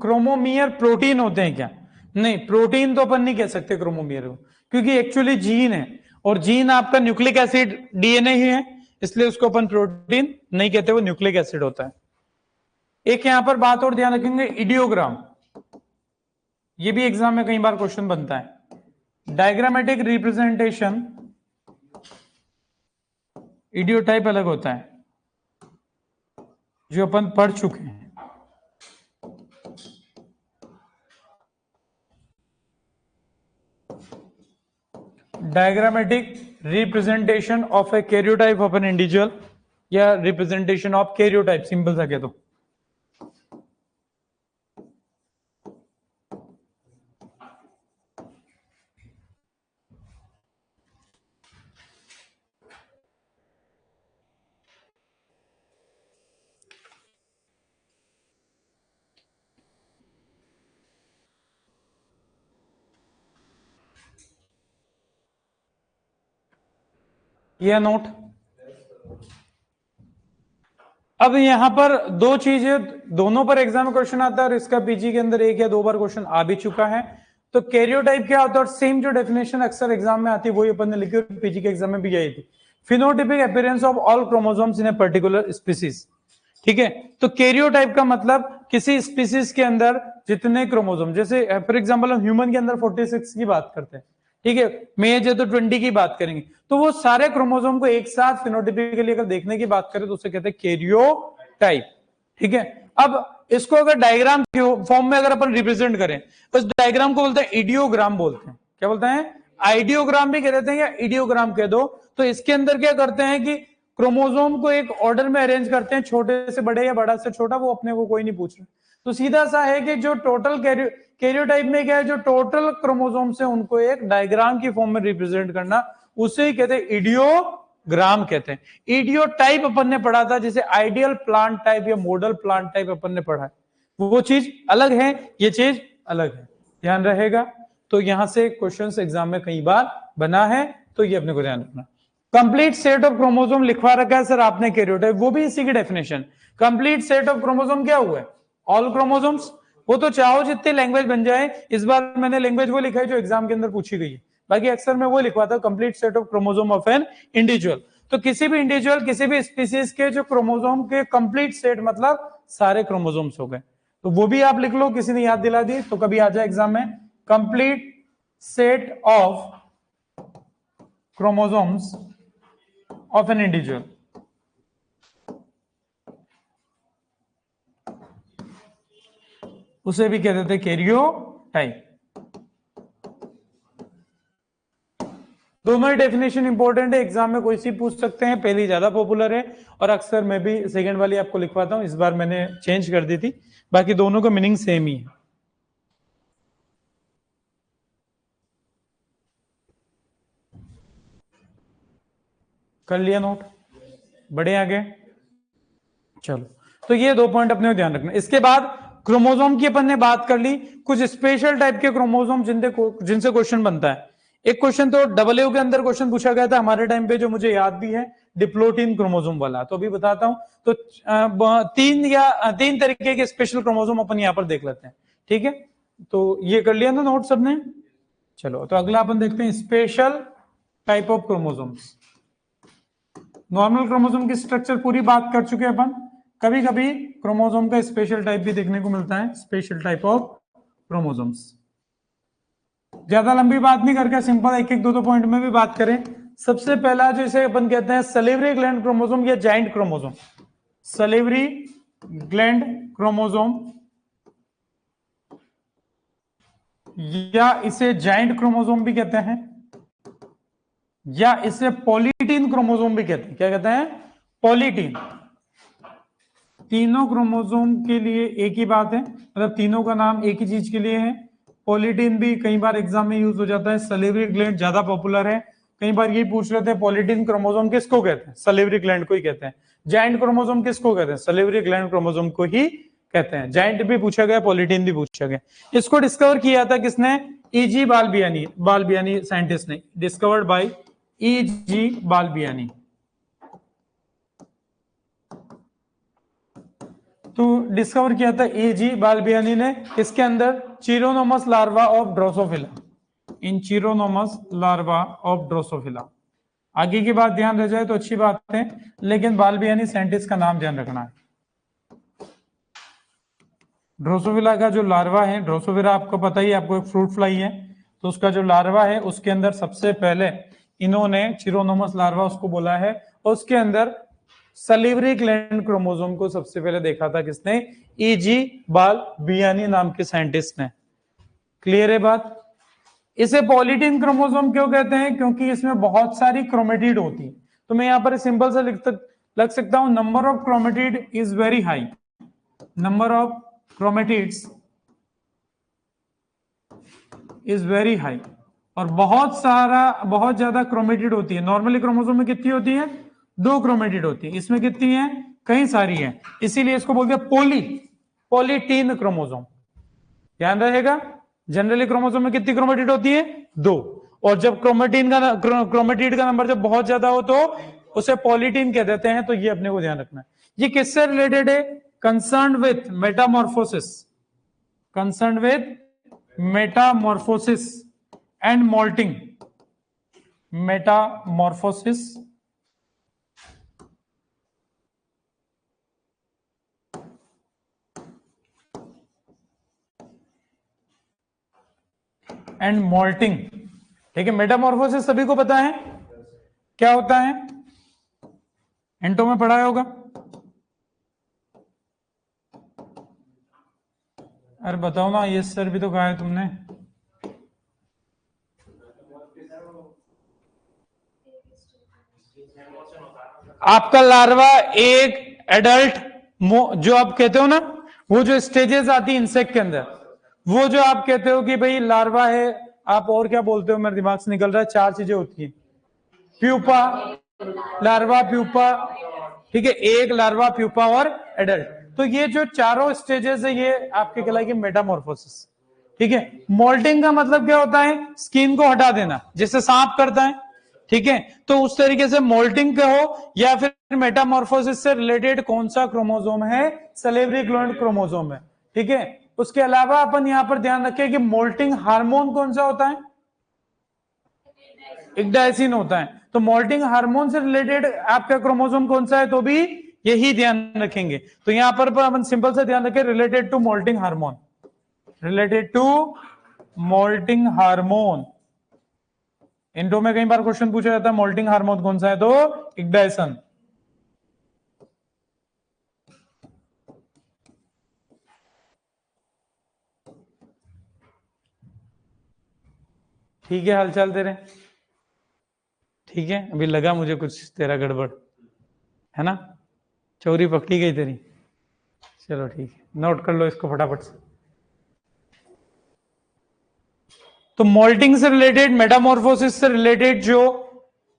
chromomere protein होते हैं क्या? नहीं, प्रोटीन तो अपन नहीं कह सकते क्रोमोमियर को, क्योंकि एक्चुअली जीन है, और जीन आपका न्यूक्लिक एसिड डीएनए ही है, इसलिए उसको अपन प्रोटीन नहीं कहते, वो न्यूक्लिक एसिड होता है। एक यहां पर बात और ध्यान रखेंगे, इडियोग्राम, ये भी एग्जाम में कई बार क्वेश्चन बनता है। डायग्रामेटिक रिप्रेजेंटेशन, इडियोटाइप अलग होता है, जो अपन पढ़ चुके हैं। Diagrammatic representation of A karyotype of an individual, या रिप्रेजेंटेशन ऑफ कैरियोटाइप, सिंपल सा कह दो। यह नोट। अब यहां पर दो चीजें, दोनों पर एग्जाम में क्वेश्चन आता है, और इसका पीजी के अंदर एक या दो बार क्वेश्चन आ भी चुका है। तो कैरियोटाइप क्या होता है, और सेम जो डेफिनेशन अक्सर एग्जाम में आती है वही अपन ने लिखी, और पीजी के एग्जाम में भी आई थी, phenotypic appearance of all chromosomes in a particular species. ठीक है, तो कैरियोटाइप का मतलब किसी स्पीसीज के अंदर जितने क्रोमोसोम, जैसे फॉर एग्जांपल हम ह्यूमन के अंदर 46 की बात करते हैं, ठीक है, मेज है तो 20 की बात करेंगे, तो वो सारे क्रोमोसोम को एक साथ फिनोटिपिकली अगर देखने की बात करें तो उसे कहते हैं कैरियोटाइप। ठीक है, अब इसको अगर डायग्राम फॉर्म में अगर अपन रिप्रेजेंट करें, उस डायग्राम को बोलते हैं इडियोग्राम बोलते हैं। क्या बोलते हैं? आइडियोग्राम भी कह देते हैं, या इडियोग्राम कह दो। तो इसके अंदर क्या करते हैं कि क्रोमोसोम को एक ऑर्डर में अरेंज करते हैं, छोटे से बड़े या बड़ा से छोटा, वो अपने को कोई नहीं पूछ रहा। तो सीधा सा है कि जो टोटल कैरियोटाइप में क्या है, जो टोटल क्रोमोसोम से उनको एक डायग्राम की फॉर्म में रिप्रेजेंट करना, उसे ही कहते हैं इडियोग्राम कहते हैं। इडियोटाइप अपन ने पढ़ा था, जैसे आइडियल प्लांट टाइप या मॉडल प्लांट टाइप अपन ने पढ़ा है, वो चीज अलग है, ये चीज अलग है, ध्यान रहेगा। तो यहां से क्वेश्चंस एग्जाम में कई बार बना है, तो ये अपने को ध्यान रखना। कंप्लीट सेट ऑफ क्रोमोसोम लिखवा रखा है सर आपने कैरियोटाइप, वो भी इसी की definition. Complete set of chromosome क्या हुआ है? All chromosomes. वो तो चाहो जितने लैंग्वेज बन जाए, इस बार मैंने लैंग्वेज वो लिखा है जो एग्जाम के अंदर पूछी गई है, बाकी अक्सर मैं वो लिखवाता हूं, complete set of chromosome of an individual. तो किसी भी इंडिविजुअल, किसी भी स्पीसीज के जो क्रोमोसोम के कंप्लीट सेट मतलब सारे क्रोमोसोम्स हो गए, तो वो भी आप लिख लो, किसी ने याद दिला दी तो कभी आ जाए एग्जाम में। Complete set of chromosomes of an individual, उसे भी कह देते कैरियोटाइप। दोनों ही डेफिनेशन इंपॉर्टेंट है, एग्जाम में कोई सी पूछ सकते हैं, पहली ज्यादा पॉपुलर है, और अक्सर मैं भी सेकंड वाली आपको लिखवाता हूं, इस बार मैंने चेंज कर दी थी, बाकी दोनों का मीनिंग सेम ही है। कर लिया नोट? बढ़े आगे, चलो। तो ये दो पॉइंट अपने ध्यान रखना। इसके बाद क्रोमोसोम की अपन ने बात कर ली, कुछ स्पेशल टाइप के क्रोमोसोम जिनसे क्वेश्चन बनता है। एक क्वेश्चन तो डबल के अंदर क्वेश्चन पूछा गया था हमारे टाइम पे, जो मुझे याद भी है, डिप्लोटीन क्रोमोसोम वाला, तो अभी बताता हूं। तो तीन तरीके के स्पेशल क्रोमोसोम अपन यहां पर देख लेते हैं, ठीक है। तो ये कर लिया ना नोट सबने? चलो, तो अगला अपन देखते हैं special type of chromosomes. Normal chromosome की स्ट्रक्चर पूरी बात कर चुके हैं अपन। कभी कभी क्रोमोसोम का स्पेशल टाइप भी देखने को मिलता है, स्पेशल टाइप ऑफ क्रोमोसोम्स। ज्यादा लंबी बात नहीं करके सिंपल एक एक दो पॉइंट में भी बात करें। सबसे पहला जो इसे अपन कहते हैं सलेवरी ग्लैंड क्रोमोसोम या giant chromosome. Salivary gland chromosome, या इसे जाइंट क्रोमोसोम भी कहते हैं, या इसे पॉली पॉलीटीन क्रोमोसोम भी कहते हैं। क्या कहते हैं? पॉलीटीन। तीनों क्रोमोसोम के लिए एक ही बात है, मतलब तीनों का नाम एक ही चीज के लिए है। पॉलीटीन भी कई बार एग्जाम में यूज हो जाता है। सलेवरी ग्लैंड ज्यादा पॉपुलर है। कई बार ये पूछ लेते हैं पॉलीटीन क्रोमोसोम किसको कहते हैं? सलेवरी ग्लैंड को ही कहते हैं। जायंट क्रोमोसोम किसको कहते हैं? सलेवरी ग्लैंड क्रोमोसोम को ही कहते हैं। जायंट भी पूछा गया, पॉलीटीन भी पूछा गया। इसको डिस्कवर किया था किसने? EG Balbiani. बालबियानी साइंटिस्ट ने। Discovered by EG Balbiani. तो डिस्कवर किया था ईजी बालबियानी ने। इसके अंदर Chironomus larva of Drosophila, in Chironomus larva of Drosophila. आगे की बात ध्यान रह जाए तो अच्छी बात है, लेकिन बालबियानी साइंटिस्ट का नाम ध्यान रखना है। ड्रोसोफिला का जो लार्वा है, ड्रोसोफिला आपको पता ही, आपको एक फ्रूट फ्लाई है, तो उसका जो लार्वा है उसके अंदर सबसे पहले इन्होंने चिरोनोमस लार्वा उसको बोला है। उसके अंदर सलिवरी ग्लैंड क्रोमोसोम को सबसे पहले देखा था किसने? ईजी बालबियानी नाम के साइंटिस्ट ने। क्लियर है बात? इसे पॉलीटीन क्रोमोसोम क्यों कहते हैं? क्योंकि इसमें बहुत सारी क्रोमेटिड होती है। तो मैं यहां पर सिंपल से लग सकता हूं, number of chromatid is very high. Number of chromatids is very high. और बहुत ज्यादा क्रोमेटिड होती है। नॉर्मली क्रोमोसोम में कितनी होती है? 2 क्रोमेटिड होती है। इसमें कितनी है? कई सारी है, इसीलिए इसको बोलते हैं पॉलीटीन क्रोमोसोम। ध्यान रहेगा, जनरली क्रोमोसोम में कितनी क्रोमेटिड होती है? 2। और जब क्रोमेटिड का नंबर जब बहुत ज्यादा हो तो उसे पॉलीटीन कह देते हैं। तो ये अपने को ध्यान रखना है। ये किससे रिलेटेड है? Concern with metamorphosis, concern with metamorphosis and moulting. Metamorphosis and moulting. ठीक है, मेटामॉर्फोसिस सभी को पता है क्या होता है, एंटो में पढ़ा होगा। अरे बताओ ना, ये सर भी तो कहा है तुमने। आपका लार्वा एक एडल्ट, जो आप कहते हो ना, वो जो स्टेजेस आती है इंसेक्ट के अंदर, वो जो आप कहते हो कि भाई लार्वा है, आप और क्या बोलते हो, मेरे दिमाग से निकल रहा है, 4 चीजें होती हैं। प्यूपा, लार्वा, प्यूपा, ठीक है, एक लार्वा, प्यूपा और एडल्ट। तो ये जो चारों स्टेजेस है ये आपके कहलाएगी मेटामॉर्फोसिस। ठीक है। मोल्टिंग का मतलब क्या होता है? स्किन को हटा देना, जैसे सांप करता है। ठीक है, तो उस तरीके से मोल्टिंग कहो या फिर मेटामॉर्फोसिस से रिलेटेड कौन सा क्रोमोसोम है? सलेवरी ग्लैंड क्रोमोसोम है। ठीक है। उसके अलावा अपन यहां पर ध्यान रखें कि मोल्टिंग हार्मोन कौन सा होता है? इक्डाइसिन होता है। तो मोल्टिंग हार्मोन से रिलेटेड आपका क्रोमोसोम कौन सा है? तो भी यही ध्यान रखेंगे। तो यहां पर अपन सिंपल से ध्यान रखें, related to moulting hormone, related to moulting hormone. इंडो में कई बार क्वेश्चन पूछा जाता है मोल्टिंग हार्मोन कौन सा है? तो इक्डाइसन। ठीक है, हालचाल तेरे? ठीक है, अभी लगा मुझे कुछ तेरा गड़बड़ है ना, चोरी पकड़ी गई तेरी। चलो ठीक है, नोट कर लो इसको फटाफट से। तो मोल्टिंग से रिलेटेड, मेटामॉर्फोसिस से रिलेटेड जो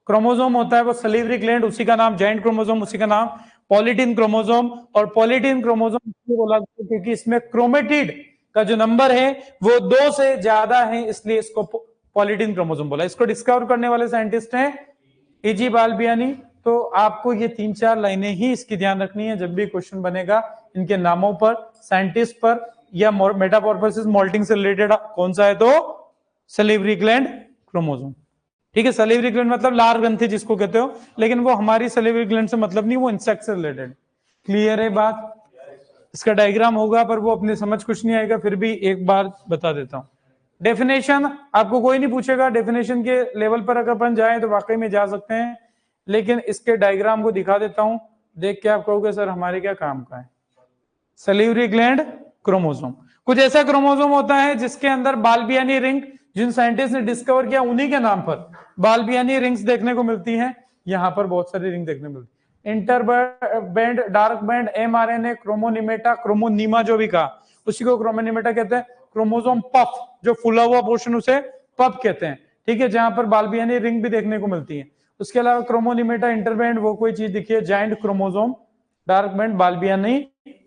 क्रोमोसोम होता है वो सलीवरी ग्लैंड, उसी का नाम जाइंट क्रोमोसोम, उसी का नाम पॉलीटीन क्रोमोसोम। और पॉलीटीन क्रोमोसोम बोला क्योंकि इसमें क्रोमेटिड का जो नंबर है वो 2 से ज्यादा है, इसलिए इसको पॉलीटीन क्रोमोसोम बोला। इसको डिस्कवर करने वाले साइंटिस्ट हैं ईजी बालबियानी। तो आपको ये 3-4 लाइनें ही इसकी ध्यान रखनी है जब भी क्वेश्चन बनेगा, इनके नामों पर, साइंटिस्ट पर, या मेटामॉर्फोसिस मोल्टिंग से रिलेटेड कौन सा है? तो सलिवरी ग्लैंड क्रोमोसोम। ठीक है, सलिवरी ग्लैंड मतलब लार ग्रंथि जिसको कहते हो, लेकिन वो हमारी सलिवरी ग्लैंड से मतलब नहीं, वो इंसेक्ट से रिलेटेड। क्लियर है बात? इसका डायग्राम होगा पर वो अपने समझ कुछ नहीं आएगा, फिर भी एक बार बता देता हूं। डेफिनेशन आपको कोई नहीं पूछेगा, डेफिनेशन के लेवल पर अगर अपन जाएं तो वाकई में जा सकते हैं, लेकिन इसके डायग्राम को दिखा देता हूं, देख के आप कहोगे सर हमारे क्या काम का है। सलिवरी ग्लैंड क्रोमोसोम कुछ ऐसा क्रोमोसोम होता है जिसके अंदर बालबियानी रिंग, जिन साइंटिस्ट ने डिस्कवर किया उन्हीं के नाम पर बालबियानी रिंग्स देखने को मिलती हैं। यहाँ पर बहुत सारी रिंग देखने मिलती है। Inter band, dark band, mRNA, क्रोमोनिमेटा, क्रोमोनीमा जो भी कहा उसी को क्रोमोनिमेटा कहते हैं। क्रोमोसोम पफ, जो फुला हुआ पोर्शन उसे पफ कहते हैं, ठीक है, जहां पर बाल्बियानी रिंग भी देखने को मिलती है। उसके अलावा क्रोमोनिमेटा, इंटरबैंड, वो कोई चीज दिखी है, giant chromosome, dark band, Balbiani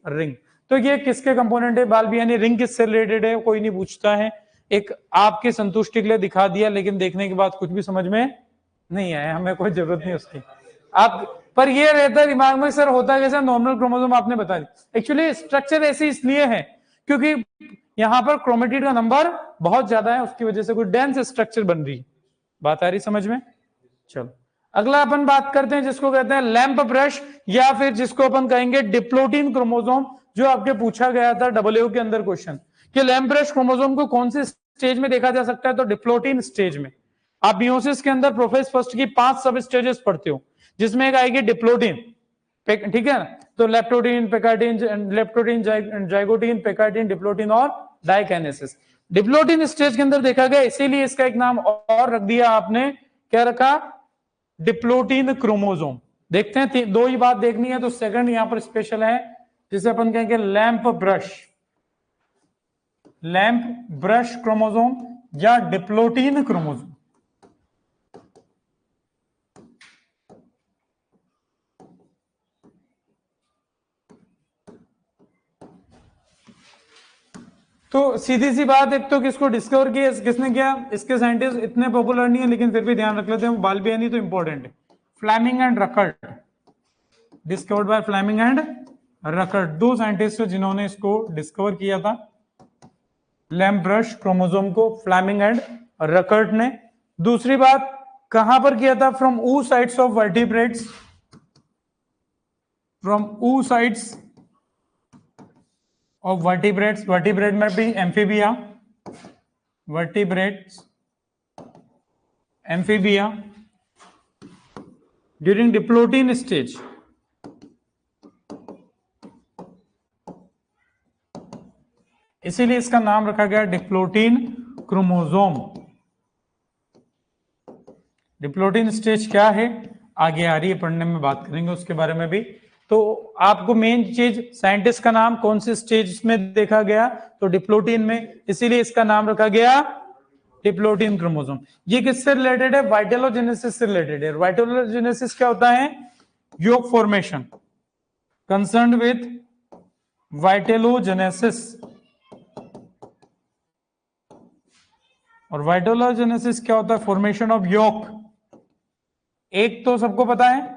ring. तो ये किसके कंपोनेंट है? बाल्बियानी रिंग किससे रिलेटेड है? कोई नहीं पूछता है, एक आपकी संतुष्टि के लिए दिखा दिया, लेकिन देखने के बाद कुछ भी समझ में नहीं आया, हमें कोई जरूरत नहीं उसकी। आप पर ये रहता है दिमाग में, सर होता है कैसे? नॉर्मल क्रोमोसोम आपने बता दिया। एक्चुअली स्ट्रक्चर ऐसे इसलिए है क्योंकि यहां पर क्रोमेटिड का नंबर बहुत ज्यादा है, उसकी वजह से कोई डेंस स्ट्रक्चर बन रही है। बात आ रही समझ में? चलो अगला अपन बात करते हैं जिसको कहते हैं लैंप ब्रश, या फिर जिसको अपन कहेंगे डिप्लोटीन क्रोमोसोम, जो आपके पूछा गया था डब्ल्यू के अंदर क्वेश्चन कि लैंप ब्रश क्रोमोसोम को कौन से स्टेज में देखा जा सकता है? तो डिप्लोटीन स्टेज में। आप मियोसिस के अंदर प्रोफेज फर्स्ट की 5 सब स्टेजेस पढ़ते हो, जिसमें एक आएगी डिप्लोटीन, ठीक है ना? तो लेप्टोटीन, लेप्टोटीन, जाइगोटीन, पेकाटीन, डिप्लोटीन और डाइकाइनेसिस। डिप्लोटीन स्टेज के अंदर देखा गया, इसीलिए इसका एक नाम और रख दिया आपने, क्या रखा? Diplotene chromosome. देखते हैं, दो ही बात देखनी है, तो सेकंड यहां पर स्पेशल है जिसे अपन कहेंगे lamp brush, lamp brush chromosome या डिप्लोटीन क्रोमोसोम। तो सीधी सी बात, एक तो किसको डिस्कवर किया, किसने किया? इसके साइंटिस्ट इतने पॉपुलर नहीं है, लेकिन फिर भी ध्यान रख लेते हैं, बाल्बियानी तो इंपॉर्टेंट है। Flemming and Ruckert, discovered by Flemming and Ruckert, दो साइंटिस्ट जिन्होंने इसको डिस्कवर किया था, लैंप ब्रश क्रोमोसोम को, फ्लेमिंग एंड रकर्ट ने। दूसरी बात, कहां पर किया था? From oocytes of vertebrates, from oocytes of vertebrates, vertebrate में भी amphibia, vertebrates, amphibia, during diplotene stage. इसीलिए इसका नाम रखा गया डिप्लोटीन क्रोमोसोम। डिप्लोटीन स्टेज क्या है आगे आ रही है, पढ़ने में बात करेंगे उसके बारे में भी। तो आपको मेन चीज, साइंटिस्ट का नाम कौन से स्टेज में देखा गया? तो डिप्लोटीन में, इसीलिए इसका नाम रखा गया डिप्लोटीन क्रोमोसोम। ये किससे रिलेटेड है? वाइटेलोजेनेसिस से रिलेटेड है। वाइटेलोजेनेसिस क्या होता है? योग फॉर्मेशन, कंसर्न विथ वाइटेलोजेनेसिस। और वाइटेलोजेनेसिस क्या होता है? फॉर्मेशन ऑफ योक। एक तो सबको पता है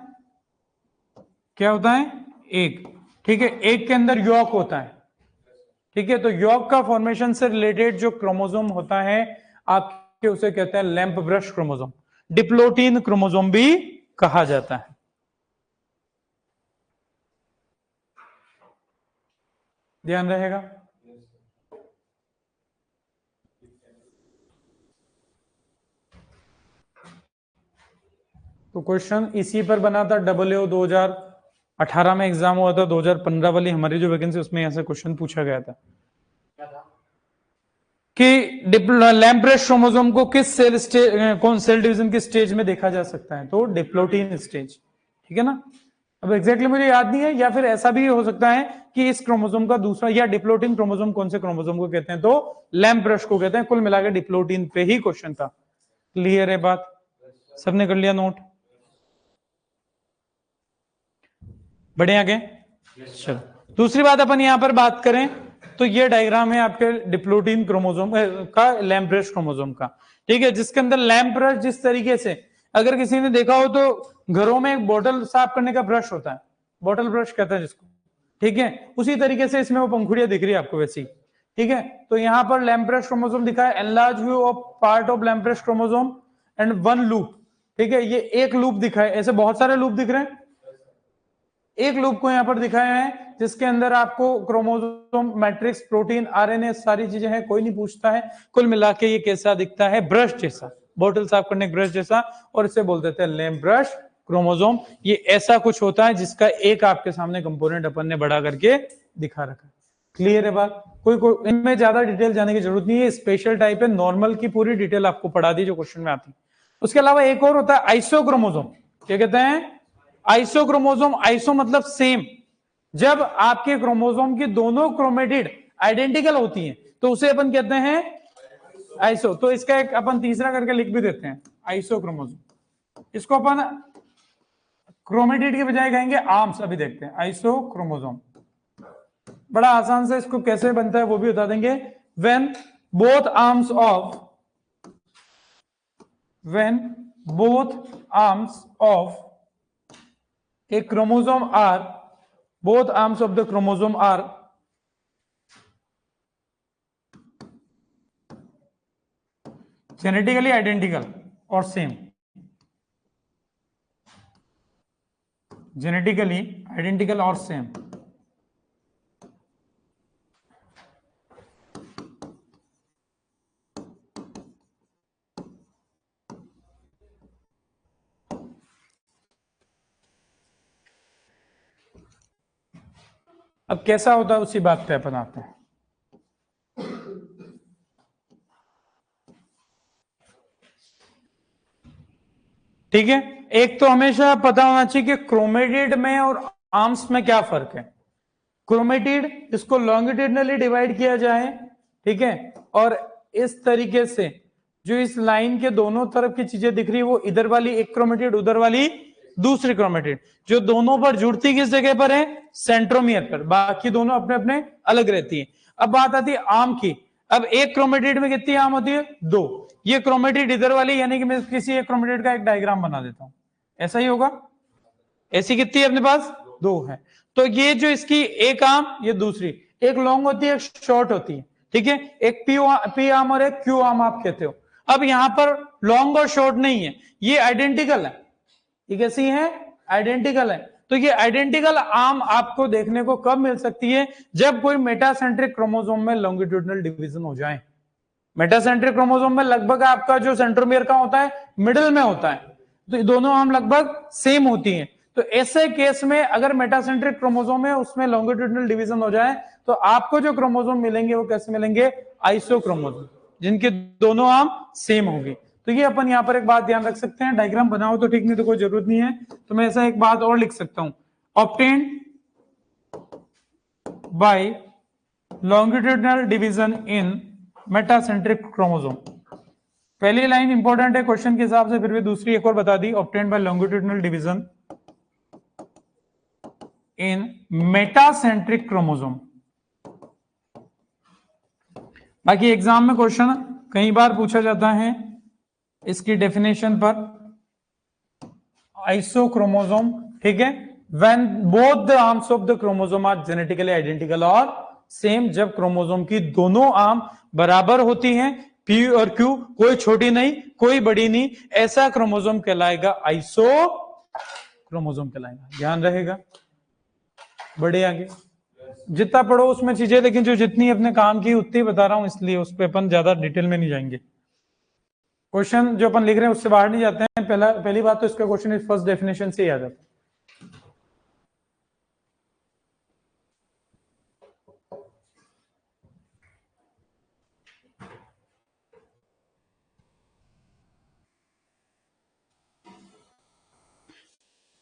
क्या होता है? एक, ठीक है, एक के अंदर योक होता है, ठीक है। तो योक का फॉर्मेशन से रिलेटेड जो क्रोमोसोम होता है आपके, उसे कहते हैं lamp brush chromosome, diplotene chromosome भी कहा जाता है। ध्यान रहेगा। तो क्वेश्चन इसी पर बना था, डब्ल्यू 2018 में एग्जाम हुआ था, 2015 वाली हमारी जो वैकेंसी, उसमें ऐसा क्वेश्चन पूछा गया था कि लैंप ब्रश क्रोमोसोम को किस सेल स्टेज, कौन सेल डिवीजन के स्टेज में देखा जा सकता है? तो डिप्लोटीन स्टेज, ठीक है ना। अब एग्जैक्टली मुझे याद नहीं है, या फिर ऐसा भी हो सकता है कि इस क्रोमोसोम का दूसरा, या डिप्लोटीन क्रोमोसोम कौन से क्रोमोसोम को कहते हैं? तो लैंप ब्रश को कहते हैं। कुल मिलाकर डिप्लोटीन पे ही क्वेश्चन था। क्लियर है बात? सबने कर लिया नोट? बढ़िया आगे। चलो दूसरी बात अपन यहां पर बात करें तो ये डायग्राम है आपके डिप्लोटीन क्रोमोसोम का, लैंप ब्रश क्रोमोसोम का, ठीक है, जिसके अंदर लैंप ब्रश, जिस तरीके से अगर किसी ने देखा हो तो घरों में एक बोतल साफ करने का ब्रश होता है, बोतल ब्रश कहता है जिसको, ठीक है, उसी तरीके से इसमें वो पंखुड़ियां दिख रही है आपको वैसी, ठीक है। तो यहां पर लैंप ब्रश क्रोमोसोम दिखा है, enlarge view of part of lamp brush chromosome and one loop, ठीक है, ये एक लूप दिखा है, ऐसे बहुत सारे लूप दिख रहे हैं, एक लूप को यहां पर दिखाया है जिसके अंदर आपको क्रोमोसोम, मैट्रिक्स, प्रोटीन, आरएनए, सारी चीजें हैं, कोई नहीं पूछता है। कुल मिला के ये कैसा दिखता है? ब्रश जैसा, बोतल साफ करने के ब्रश जैसा, और इसे बोल देते हैं लैंप ब्रश क्रोमोसोम। ये ऐसा कुछ होता है जिसका एक आपके सामने कंपोनेंट अपन ने बड़ा करके दिखा रखा है। क्लियर है बात? कोई इनमें ज्यादा डिटेल जाने की जरूरत नहीं है, स्पेशल टाइप है, नॉर्मल की पूरी डिटेल आपको पढ़ा दी जो क्वेश्चन में आती है। उसके अलावा एक और होता है आइसोक्रोमोसोम। क्या कहते हैं? आइसोक्रोमोसोम। आइसो मतलब सेम। जब आपके क्रोमोसोम की दोनों क्रोमेटिड आइडेंटिकल होती हैं तो उसे अपन कहते हैं आइसो। तो इसका एक अपन तीसरा करके लिख भी देते हैं, आइसोक्रोमोसोम। इसको अपन क्रोमेटिड के बजाय कहेंगे आर्म्स। अभी देखते हैं आइसोक्रोमोसोम। बड़ा आसान से इसको कैसे बनता है वो भी बता देंगे। When both arms of a chromosome are, both arms of the chromosome are genetically identical or same, genetically identical or same। अब कैसा होता है उसी बात पे अपन आते हैं। ठीक है, एक तो हमेशा पता होना चाहिए कि क्रोमेटिड में और आर्म्स में क्या फर्क है। क्रोमेटिड इसको लॉन्गिट्यूडनली डिवाइड किया जाए, ठीक है, और इस तरीके से जो इस लाइन के दोनों तरफ की चीजें दिख रही है वो इधर वाली एक क्रोमेटिड, उधर वाली दूसरी क्रोमेटिड, जो दोनों पर जुड़ती किस जगह पर है? सेंट्रोमियर पर। बाकी दोनों अपने अपने अलग रहती है। अब बात आती है आर्म की। अब एक क्रोमेटिड में कितनी आर्म होती है? 2। ये क्रोमेटिड इधर वाली, यानी कि मैं किसी एक क्रोमेटिड का एक डायग्राम बना देता हूं, ऐसा ही होगा। ऐसी कितनी है अपने पास? 2 है। तो ये जो इसकी एक आर्म, ये दूसरी, एक लॉन्ग होती है, एक शॉर्ट होती है, ठीक है। एक पी आर्म और एक क्यू आर्म आप कहते हो। अब यहां पर लॉन्ग और शॉर्ट नहीं है, ये आइडेंटिकल है। ये कैसी है? आइडेंटिकल है। तो ये आइडेंटिकल आर्म आपको देखने को कब मिल सकती है? जब कोई मेटासेंट्रिक क्रोमोसोम में लॉन्गिट्यूडनल डिवीजन हो जाए। मेटासेंट्रिक क्रोमोसोम में लगभग आपका जो सेंट्रोमियर का होता है मिडिल में होता है, तो दोनों आर्म लगभग सेम होती हैं। तो ऐसे केस में अगर मेटासेंट्रिक क्रोमोसोम है उसमें लॉन्गिट्यूडनल डिवीजन हो जाए तो आपको जो क्रोमोसोम मिलेंगे वो कैसे मिलेंगे? आइसोक्रोमोसोम, जिनके दोनों आर्म सेम होंगे। तो ये अपन यहां पर एक बात ध्यान रख सकते हैं। डायग्राम बनाओ तो ठीक, नहीं तो कोई जरूरत नहीं है। तो मैं ऐसा एक बात और लिख सकता हूं, obtained by longitudinal division in metacentric chromosome. पहली लाइन इंपॉर्टेंट है क्वेश्चन के हिसाब से, फिर भी दूसरी एक और बता दी, obtained by longitudinal division in metacentric chromosome. बाकी एग्जाम में क्वेश्चन कई बार पूछा जाता है इसकी डेफिनेशन पर। आइसोक्रोमोसोम, ठीक है, when both the arms of the chromosome are genetically identical और सेम। जब क्रोमोसोम की दोनों आर्म बराबर होती हैं, पी और क्यू, कोई छोटी नहीं कोई बड़ी नहीं, ऐसा क्रोमोसोम कहलाएगा आइसोक्रोमोसोम कहलाएगा। ध्यान रहेगा। बड़े आगे जितना पढ़ो उसमें चीजें, लेकिन जो जितनी अपने काम की उतनी बता रहा हूं, इसलिए उस पर अपन ज्यादा डिटेल में नहीं जाएंगे। क्वेश्चन जो अपन लिख रहे हैं उससे बाहर नहीं जाते हैं। पहली बात तो इसका क्वेश्चन इस फर्स्ट डेफिनेशन से ही आ जाता है।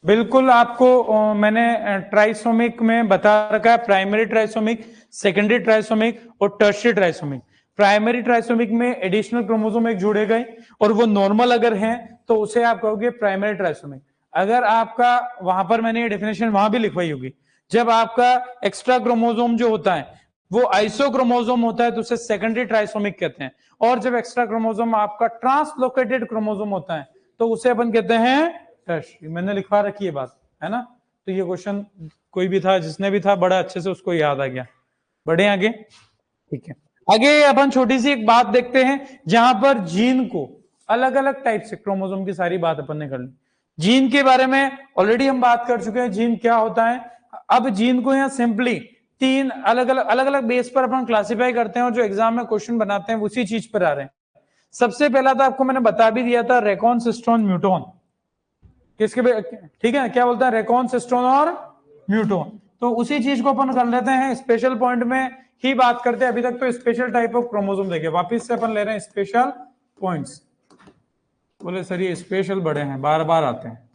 बिल्कुल, आपको मैंने ट्राइसोमिक में बता रखा है, प्राइमरी ट्राइसोमिक, सेकेंडरी ट्राइसोमिक और टर्शियरी ट्राइसोमिक। प्राइमरी ट्राइसोमिक में एडिशनल क्रोमोसोम एक जुड़े गए और वो नॉर्मल अगर हैं तो उसे आप कहोगे प्राइमरी ट्राइसोमिक। अगर आपका वहां पर मैंने ये डेफिनेशन वहां भी लिखवाई होगी, जब आपका एक्स्ट्रा क्रोमोसोम जो होता है वो आइसोक्रोमोसोम होता है तो उसे सेकेंडरी ट्राइसोमिक कहते हैं। और जब एक्स्ट्रा क्रोमोसोम आपका ट्रांसलोकेटेड क्रोमोसोम होता है तो उसे अपन कहते हैं टर्शियरी। मैंने लिखवा रखी है बात, है ना। तो ये क्वेश्चन कोई भी था, जिसने भी था, बड़ा अच्छे से उसको याद आ गया। बढ़े आगे, ठीक है। आगे अपन छोटी सी एक बात देखते हैं, जहां पर जीन को अलग अलग टाइप से, क्रोमोसोम की सारी बात अपन ने कर ली। जीन के बारे में ऑलरेडी हम बात कर चुके हैं, जीन क्या होता है। अब जीन को यहाँ सिंपली 3 अलग अलग बेस पर अपन क्लासिफाई करते हैं और जो एग्जाम में क्वेश्चन बनाते हैं उसी चीज पर आ रहे हैं। सबसे पहला तो आपको मैंने बता भी दिया था, रेकॉन, सिस्टोन, म्यूटोन। किसके, ठीक है, क्या बोलता है? रेकॉन, सिस्टोन और म्यूटोन। तो उसी चीज को अपन कर लेते हैं, स्पेशल पॉइंट में ही बात करते हैं। अभी तक तो स्पेशल टाइप ऑफ क्रोमोसोम देखे, वापिस से अपन ले रहे हैं स्पेशल पॉइंट्स। बोले सर ये स्पेशल बड़े हैं, बार बार आते हैं।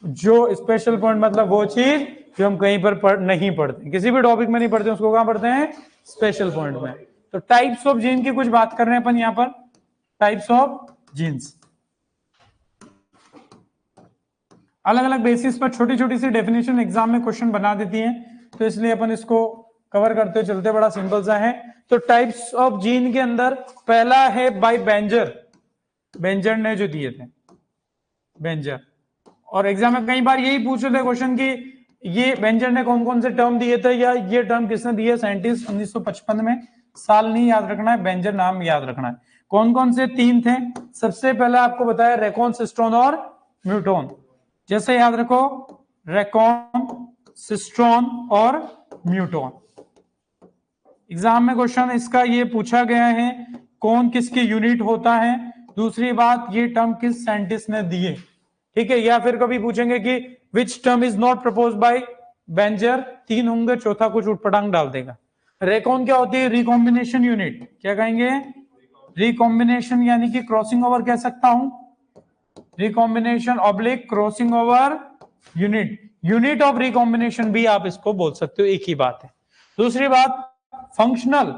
जो स्पेशल पॉइंट मतलब वो चीज जो हम कहीं पर नहीं पढ़ते, किसी भी टॉपिक में नहीं पढ़ते, उसको कहां पढ़ते हैं? स्पेशल पॉइंट में। तो टाइप्स ऑफ जीन की कुछ बात कर रहे हैं अपन यहां पर, टाइप्स ऑफ जीन्स। अलग अलग बेसिस पर छोटी छोटी सी डेफिनेशन एग्जाम में क्वेश्चन बना देती हैं, तो इसलिए अपन इसको कवर करते चलते, बड़ा सिंपल सा है। तो टाइप्स ऑफ जीन के अंदर पहला है बाय बेंजर, बेंजर ने जो दिए थे, बेंजर। और एग्जाम में कई बार यही पूछ रहे थे क्वेश्चन कि ये बेंजर ने कौन कौन से टर्म दिए थे, या ये टर्म किसने दिए? साइंटिस्ट 1955 में। साल नहीं याद रखना है, बेंजर नाम याद रखना है। कौन कौन से तीन थे? सबसे पहले आपको बताया रेकॉन, सिस्ट्रॉन और म्यूटोन। जैसे याद रखो, रेकॉन, सिस्ट्रॉन और म्यूटोन। एग्जाम में क्वेश्चन इसका ये पूछा गया है, कौन किसकी यूनिट होता है। दूसरी बात, ये टर्म किस साइंटिस्ट ने दिए, ठीक है। या फिर कभी पूछेंगे कि which term is not proposed by Berger, तीन होंगे, चौथा कुछ उठपटांग डाल देगा। रेकॉन क्या होती है? Recombination unit. क्या कहेंगे? रिकॉम्बिनेशन, यानी कि क्रॉसिंग ओवर कह सकता हूं, recombination oblique crossing over unit, unit of recombination भी आप इसको बोल सकते हो, एक ही बात है। दूसरी बात, फंक्शनल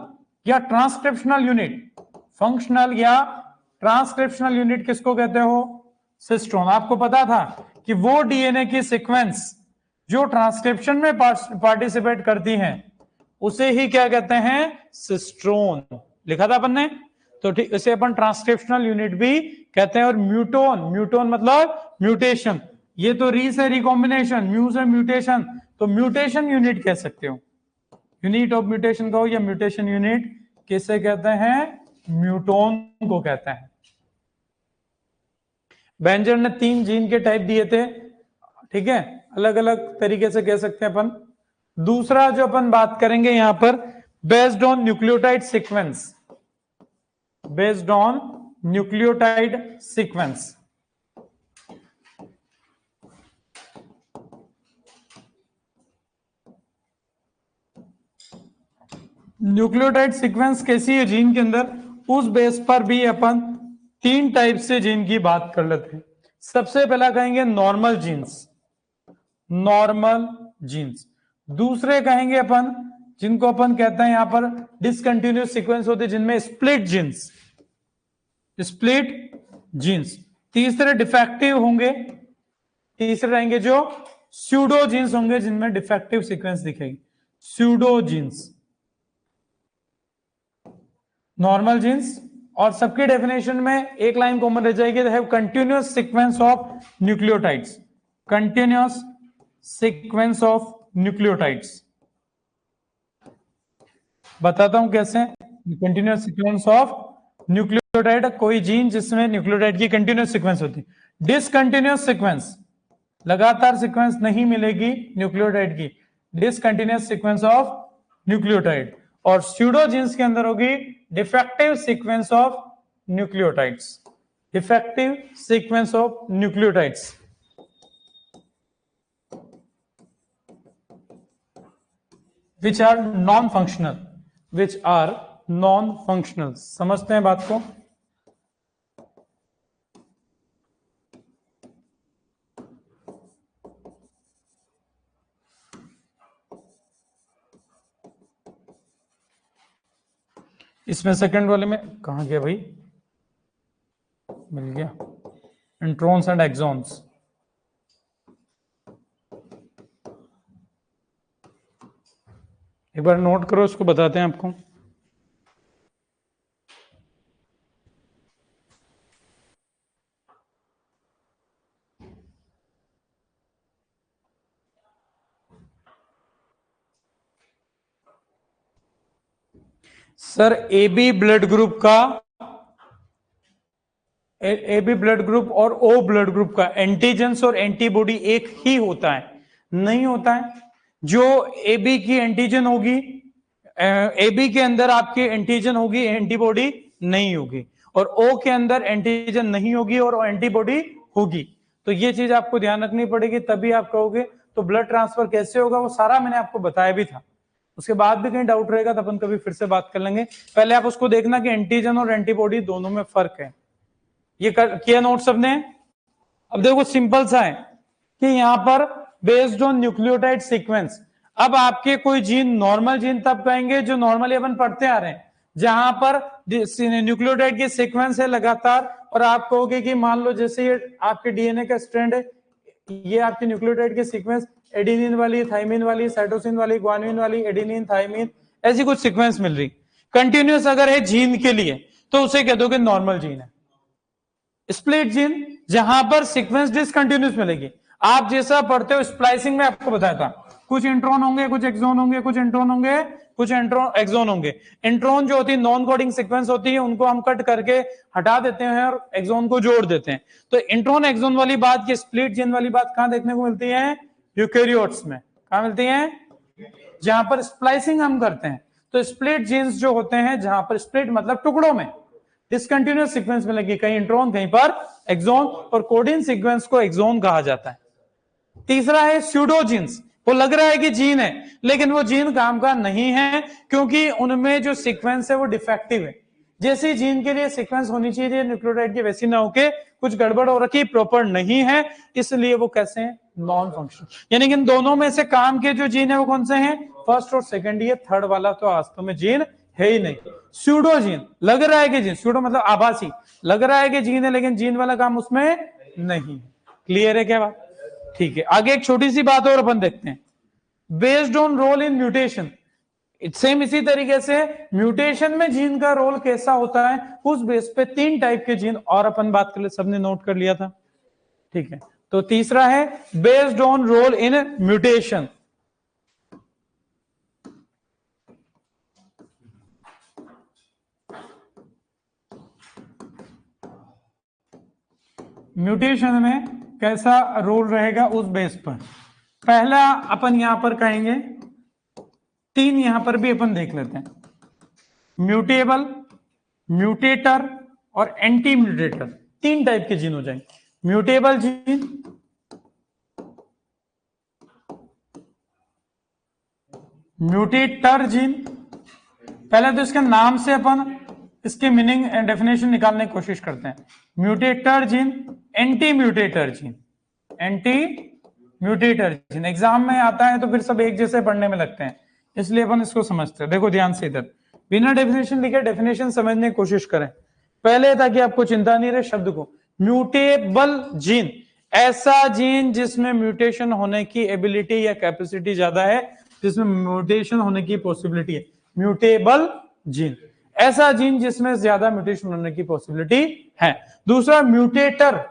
या ट्रांसक्रिप्शनल यूनिट। फंक्शनल या ट्रांसक्रिप्शनल यूनिट किसको कहते हो? सिस्ट्रॉन। आपको पता था कि वो डीएनए की सीक्वेंस जो ट्रांसक्रिप्शन में पार्टिसिपेट करती हैं उसे ही क्या कहते हैं? सिस्ट्रोन। लिखा था अपन ने, तो ठीक, इसे अपन ट्रांसक्रिप्शनल यूनिट भी कहते हैं। और म्यूटोन, म्यूटोन मतलब म्यूटेशन। ये तो री से रिकॉम्बिनेशन, म्यू से म्यूटेशन, तो म्यूटेशन यूनिट कह सकते हो। यूनिट ऑफ म्यूटेशन कहो या म्यूटेशन यूनिट, किसे कहते हैं? म्यूटोन को कहते हैं। बेंजर ने 3 जीन के टाइप दिए थे, ठीक है, अलग अलग तरीके से कह सकते हैं अपन। दूसरा जो अपन बात करेंगे यहां पर, based on nucleotide sequence, based on nucleotide sequence. Nucleotide sequence कैसी है जीन के अंदर, उस बेस पर भी अपन 3 टाइप से जीन की बात कर लेते हैं। सबसे पहला कहेंगे नॉर्मल जीन्स, नॉर्मल जीन्स। दूसरे कहेंगे अपन, जिनको अपन कहते हैं यहां पर डिसकंटिन्यूस सीक्वेंस होते हैं, जिनमें स्प्लिट जीन्स, स्प्लिट जीन्स। तीसरे डिफेक्टिव होंगे, तीसरे रहेंगे जो स्यूडो जीन्स होंगे, जिनमें डिफेक्टिव सीक्वेंस दिखेगी, स्यूडो जीन्स। नॉर्मल जीन्स, और सबके डेफिनेशन में एक लाइन कॉमन रह जाएगी, they have continuous sequence of nucleotides, continuous sequence of nucleotides. बताता हूं कैसे। कंटिन्यूअस सीक्वेंस ऑफ न्यूक्लियोटाइड, कोई जीन जिसमें न्यूक्लियोटाइड की कंटिन्यूअस सीक्वेंस होती है। डिसकंटिन्यूअस सीक्वेंस, लगातार सीक्वेंस नहीं मिलेगी न्यूक्लियोटाइड की, डिसकंटिन्यूअस सीक्वेंस ऑफ न्यूक्लियोटाइड। और स्यूडो जीन्स के अंदर होगी defective sequence of nucleotides, defective sequence of nucleotides. which are non-functional, which are non-functional। समझते हैं बात को। इसमें सेकंड वाले में कहां गया भाई, मिल गया, इंट्रॉन्स एंड एक्सॉन्स। एक बार नोट करो, इसको बताते हैं आपको। सर एबी ब्लड ग्रुप का, एबी ब्लड ग्रुप और ओ ब्लड ग्रुप का एंटीजेंस और एंटीबॉडी एक ही होता है? नहीं होता है। जो एबी की एंटीजन होगी, एबी के अंदर आपकी एंटीजन होगी, एंटीबॉडी नहीं होगी। और ओ के अंदर एंटीजन नहीं होगी और एंटीबॉडी होगी। तो ये चीज आपको ध्यान रखनी पड़ेगी, तभी आप कहोगे। तो ब्लड ट्रांसफर कैसे होगा वो सारा मैंने आपको बताया भी था। उसके बाद भी कहीं डाउट रहेगा तो अपन कभी फिर से बात कर लेंगे। पहले आप उसको देखना कि एंटीजन और एंटीबॉडी दोनों में फर्क है। ये किया नोट सबने? अब देखो सिंपल सा है, कि यहाँ पर बेस्ड ऑन न्यूक्लियोटाइड सीक्वेंस, अब आपके कोई जीन नॉर्मल जीन तब कहेंगे जो नॉर्मली अपन पढ़ते आ रहे हैं, जहां पर न्यूक्लियोटाइड की सीक्वेंस है लगातार, और आप कहोगे कि मान लो जैसे ये आपके डीएनए का स्ट्रैंड है, ये आपकी न्यूक्लियोटाइड की सीक्वेंस एडेनिन वाली, थाइमिन वाली, साइटोसिन वाली, ग्वानिन वाली, एडेनिन, थाइमिन, ऐसी कुछ सीक्वेंस मिल रही कंटिन्यूस अगर है जीन के लिए, तो उसे कह दोगे नॉर्मल जीन है। स्प्लिट जीन जहां पर सीक्वेंस डिसकंटिन्यूस मिलेगी, आप जैसा पढ़ते हो स्प्लाइसिंग में आपको बताया था, कुछ इंट्रॉन होंगे, कुछ एक्सोन होंगे, कुछ इंट्रॉन होंगे, कुछ एक्सोन होंगे। इंट्रॉन जो होती है नॉन कोडिंग सीक्वेंस होती है, उनको हम कट करके हटा देते हैं और एक्सोन को जोड़ देते हैं। तो इंट्रॉन एक्सोन वाली बात, की स्प्लिट जीन वाली बात कहां देखने को मिलती है? यूकेरियोट्स में। कहां मिलती है? जहां पर स्प्लाइसिंग हम करते हैं। तो स्प्लिट जीन्स जो होते हैं, जहां पर स्प्लिट मतलब टुकड़ों में डिसकंटिन्यूअस सीक्वेंस मिलेगी, कहीं इंट्रॉन कहीं पर एक्सोन, और कोडिंग सीक्वेंस को एक्सोन कहा जाता है। तीसरा है स्यूडोजीन्स, वो लग रहा है कि जीन है लेकिन वो जीन काम का नहीं है, क्योंकि उनमें जो सीक्वेंस है वो डिफेक्टिव है। जैसी जीन के लिए सीक्वेंस होनी चाहिए न्यूक्लियोटाइड की, वैसी ना होके कुछ गड़बड़ हो रखी, प्रॉपर नहीं है, इसलिए वो कैसे हैं? Non functional. यानी कि इन दोनों में से काम के जो जीन है वो कौन से हैं? फर्स्ट और सेकंड। ये थर्ड वाला तो वास्तव में जीन है ही नहीं। स्यूडो जीन, लग रहा है कि जीन, स्यूडो मतलब आभासी, लग रहा है कि जीन है लेकिन जीन वाला काम उसमें नहीं। क्लियर है क्या बात? ठीक है, आगे एक छोटी सी बात और अपन देखते हैं, based on role in mutation. Same इसी तरीके से म्यूटेशन में जीन का रोल कैसा होता है, उस बेस पे 3 टाइप के जीन और अपन बात कर ले, सबने नोट कर लिया था, ठीक है। तो तीसरा है based on role in mutation. Mutation में कैसा रोल रहेगा उस बेस पर। पहला अपन यहां पर कहेंगे, 3 यहां पर भी अपन देख लेते हैं, म्यूटेबल, म्यूटेटर और एंटी म्यूटेटर। 3 टाइप के जीन हो जाएंगे। Mutable gene, mutator gene. पहले तो इसके नाम से अपन इसके मीनिंग एंड डेफिनेशन निकालने की कोशिश करते हैं। Mutator gene, anti mutator gene. Anti mutator gene exam में आता है तो फिर सब एक जैसे पढ़ने में लगते हैं, इसलिए अपन इसको समझते हैं। देखो ध्यान से, इधर बिना डेफिनेशन लिखे डेफिनेशन समझने की कोशिश करें पहले, ताकि आपको चिंता नहीं रहे शब्द को। म्यूटेबल जीन, ऐसा जीन जिसमें म्यूटेशन होने की एबिलिटी या कैपेसिटी ज्यादा है, जिसमें म्यूटेशन होने की पॉसिबिलिटी है। म्यूटेबल जीन, ऐसा जीन जिसमें ज्यादा म्यूटेशन होने की पॉसिबिलिटी है। दूसरा म्यूटेटर,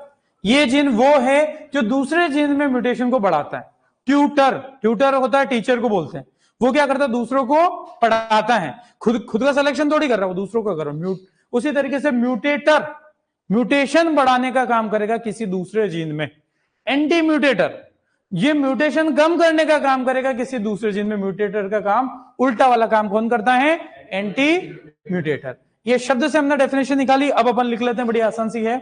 ये जीन वो है जो दूसरे जीन में म्यूटेशन को बढ़ाता है। ट्यूटर, ट्यूटर होता है टीचर को बोलते हैं, वो क्या करता है? दूसरों को पढ़ाता है, खुद का सिलेक्शन थोड़ी कर रहा है, वो दूसरों को कर रहा है। उसी तरीके से म्यूटेटर म्यूटेशन बढ़ाने का काम करेगा किसी दूसरे जीन में। एंटी म्यूटेटर, ये म्यूटेशन कम करने का काम करेगा किसी दूसरे जीन में। म्यूटेटर का काम, उल्टा वाला काम कौन करता है? Anti mutator. ये शब्द से हमने डेफिनेशन निकाली, अब अपन लिख लेते हैं, बड़ी आसान सी है।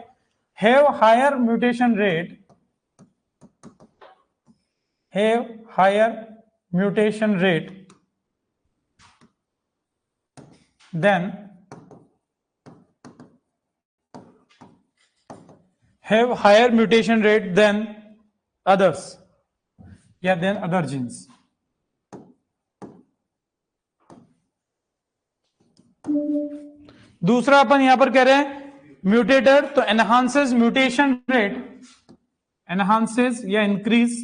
Have higher mutation rate, have higher mutation rate then, have higher mutation rate than others या than other genes। दूसरा अपन यहां पर कह रहे हैं म्यूटेटर, तो एनहांसेस म्यूटेशन रेट, एनहांसेस या इंक्रीज,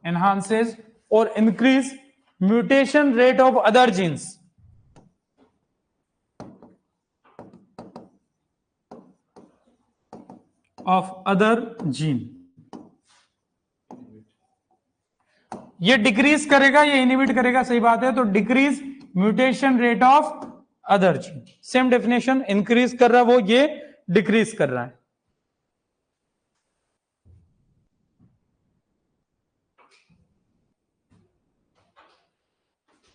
एनहांसेस और increase mutation rate of other genes. Of other gene, ये डिक्रीज करेगा या इनहिबिट करेगा, सही बात है। तो decrease mutation rate of other gene, same definition, increase कर रहा है वो, ये डिक्रीज कर रहा है।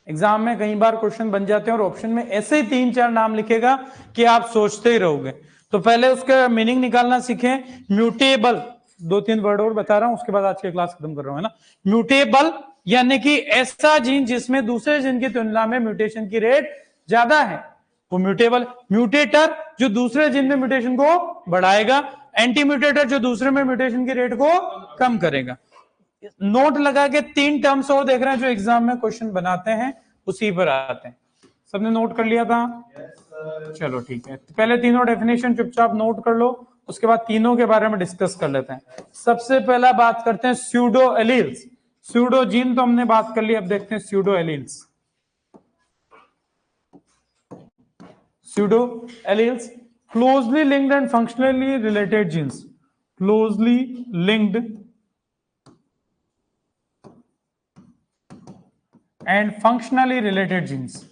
एग्जाम में कई बार क्वेश्चन बन जाते हैं और ऑप्शन में ऐसे ही 3-4 नाम लिखेगा कि आप सोचते ही रहोगे। तो पहले उसका मीनिंग निकालना सीखें। म्यूटेबल, 2-3 वर्ड और बता रहा हूं, उसके बाद आज की क्लास खत्म कर रहा हूं, है ना। म्यूटेबल यानी कि ऐसा जीन जिसमें दूसरे जीन की तुलना में म्यूटेशन की रेट ज्यादा है, वो म्यूटेबल। म्यूटेटर, जो दूसरे जीन में म्यूटेशन को बढ़ाएगा। एंटी म्यूटेटर जो दूसरे में म्यूटेशन के रेट को कम करेगा। नोट लगा के 3 टर्म्स और देख रहे हैं जो एग्जाम में क्वेश्चन बनाते हैं, उसी पर आते हैं। सबने नोट कर लिया था? चलो ठीक है, पहले तीनों डेफिनेशन चुपचाप नोट कर लो, उसके बाद तीनों के बारे में डिस्कस कर लेते हैं। सबसे पहला बात करते हैं स्यूडो एलील्स। स्यूडो जीन तो हमने बात कर ली, अब देखते हैं pseudo alleles. Pseudo alleles closely linked and functionally related genes. Closely linked and functionally related genes.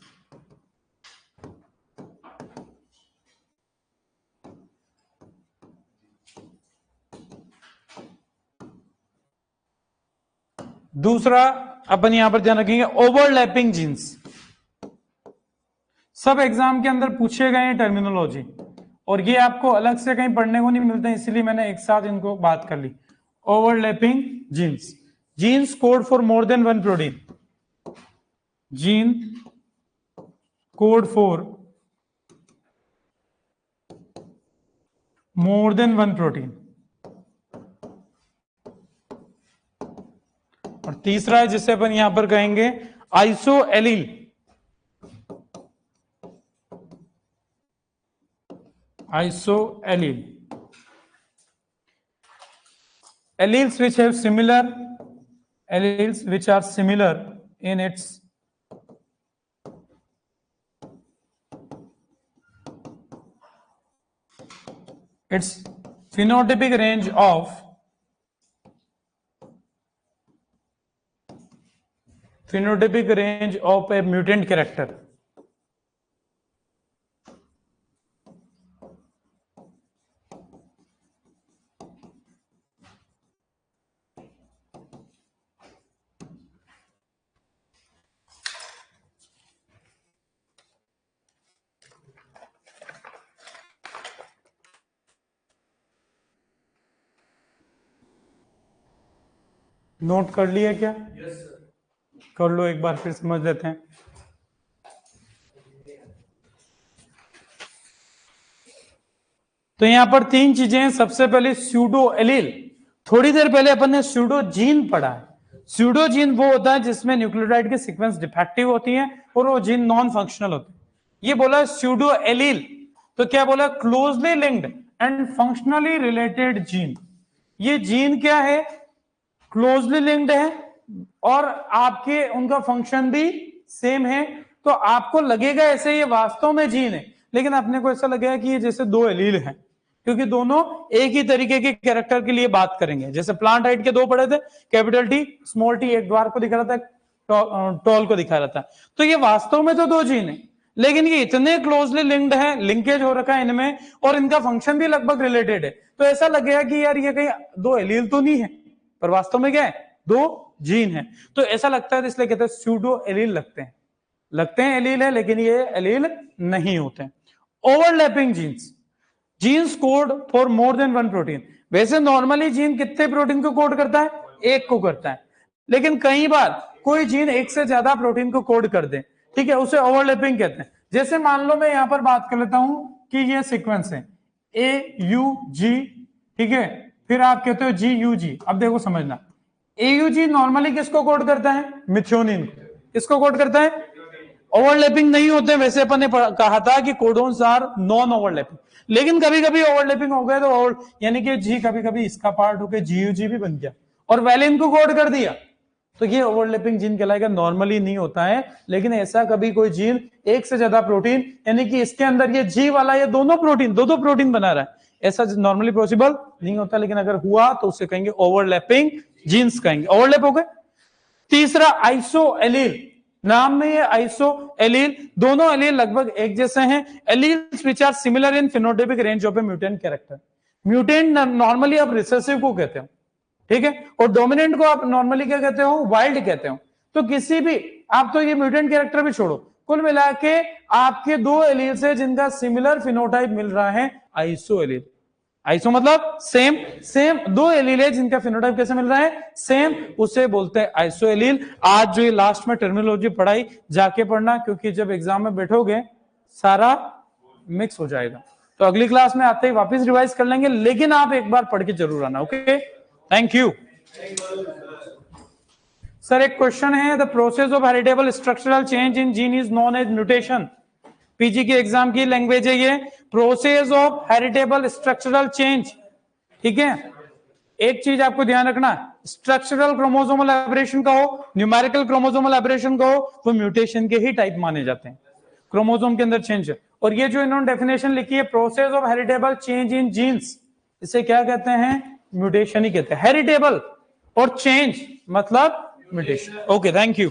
दूसरा अपन यहां पर ध्यान रखेंगे ओवरलैपिंग जीन्स। सब एग्जाम के अंदर पूछे गए टर्मिनोलॉजी, और ये आपको अलग से कहीं पढ़ने को नहीं मिलते, इसलिए मैंने एक साथ इनको बात कर ली। Overlapping genes, genes code for more than one protein. Gene code for more than one protein. और तीसरा है जिसे अपन यहां पर कहेंगे iso allele. Iso allele, alleles which have similar, alleles which are similar in its phenotypic range of a mutant character। Note कर लिया क्या? Yes, sir. कर लो एक बार, फिर समझ लेते हैं। तो यहां पर 3 चीजें हैं। सबसे पहले स्यूडो एलील। थोड़ी देर पहले अपन ने स्यूडो जीन पढ़ा है। स्यूडो जीन वो होता है जिसमें न्यूक्लियोटाइड की सीक्वेंस डिफेक्टिव होती है और वो जीन नॉन फंक्शनल होते हैं। ये बोला स्यूडो एलील, तो क्या बोला? Closely linked and functionally related gene. ये जीन क्या है? क्लोजली लिंक्ड है और आपके उनका फंक्शन भी सेम है। तो आपको लगेगा ऐसे ये वास्तव में जीन है, लेकिन अपने को ऐसा लगेगा कि ये जैसे 2 एलील हैं, क्योंकि दोनों एक ही तरीके के कैरेक्टर के लिए बात करेंगे। जैसे प्लांट हाइट के 2 पढ़े थे, कैपिटल टी स्मॉल टी, एक द्वार को दिखा रहा था, टॉल को दिखा रहा था। तो ये वास्तव में तो 2 जीन है, लेकिन ये इतने क्लोजली लिंक्ड है, लिंकेज हो रखा है इनमें, और इनका फंक्शन भी लगभग रिलेटेड है। तो ऐसा लगेगा कि यार ये कहीं 2 एलील तो नहीं है, पर वास्तव में क्या है? 2 जीन है। तो ऐसा लगता है, इसलिए कहते हैं स्यूडो एलील लगते हैं एलील है, लेकिन ये एलील नहीं होते। Overlapping genes, genes code for more than one protein. वैसे नॉर्मली जीन कितने प्रोटीन को कोड करता है? 1 को करता है, लेकिन कई बार कोई जीन 1 से ज्यादा प्रोटीन को कोड कर दे, ठीक है, उसे ओवरलैपिंग कहते हैं। जैसे मान लो मैं यहां पर बात कर लेता हूं कि ये सीक्वेंस है AUG, ठीक है, फिर आप कहते हो GUG। अब देखो समझना, AUG नॉर्मली किसको कोड करता है? मिथ्योनिन को। किसको कोड करता है? ओवरलैपिंग नहीं होते। वैसे अपन ने कहा था कि कोडोन्स आर नॉन ओवरलैपिंग, लेकिन कभी कभी ओवरलैपिंग हो गए तो यानी कि जी कभी कभी इसका पार्ट होकर GUG भी बन गया और वैलिन को कोड कर दिया, तो ये ओवरलैपिंग जीन कहलाएगा। नॉर्मली नहीं होता है, लेकिन ऐसा कभी कोई जीन 1 से ज्यादा प्रोटीन, यानी कि इसके अंदर ये जी वाला ये दोनों प्रोटीन, दो प्रोटीन बना रहा है, ऐसा नॉर्मली पॉसिबल नहीं होता। लेकिन अगर हुआ तो उसे कहेंगे ओवरलैपिंग जीन्स कहेंगे। ओवरलैप हो गए। तीसरा आइसो एलील, नाम में ये आइसो एलील, दोनों एलील लगभग एक जैसे हैं। Alleles which are similar in phenotypic range of a mutant character. Mutant normally आप रिसेसिव को कहते हो, ठीक है, और डोमिनेंट को आप नॉर्मली क्या कहते हो? वाइल्ड कहते हो। तो किसी भी, आप तो ये म्यूटेंट कैरेक्टर भी छोड़ो, कुल मिला के आपके 2 एलील्स है जिनका सिमिलर फिनोटाइप मिल रहा है, आइसो एलील। आइसो मतलब सेम 2 एलील है जिनका फिनोटाइप कैसे मिल रहा है? सेम, उसे बोलते हैं आइसो एलील। आज जो ये लास्ट में टर्मिनोलॉजी पढ़ाई जाके पढ़ना, क्योंकि जब एग्जाम में बैठोगे सारा मिक्स हो जाएगा। तो अगली क्लास में आते ही वापस रिवाइज कर लेंगे, लेकिन आप एक बार पढ़ के जरूर आना। Okay, thank you. सर एक क्वेश्चन है, the process of heritable structural change in gene is known as mutation. PG के एग्जाम की लैंग्वेज है ये, process of heritable structural change. ठीक है, एक चीज आपको ध्यान रखना, स्ट्रक्चरल क्रोमोसोमल एब्रेशन का हो, न्यूमेरिकल क्रोमोसोमल एब्रेशन का हो, वो म्यूटेशन के ही टाइप माने जाते हैं, क्रोमोसोम के अंदर चेंज। और ये जो इन्होंने डेफिनेशन लिखी है, process of heritable change in genes, इसे क्या कहते हैं? म्यूटेशन ही कहते हैं। हेरिटेबल और चेंज मतलब म्यूटेशन। Okay, thank you.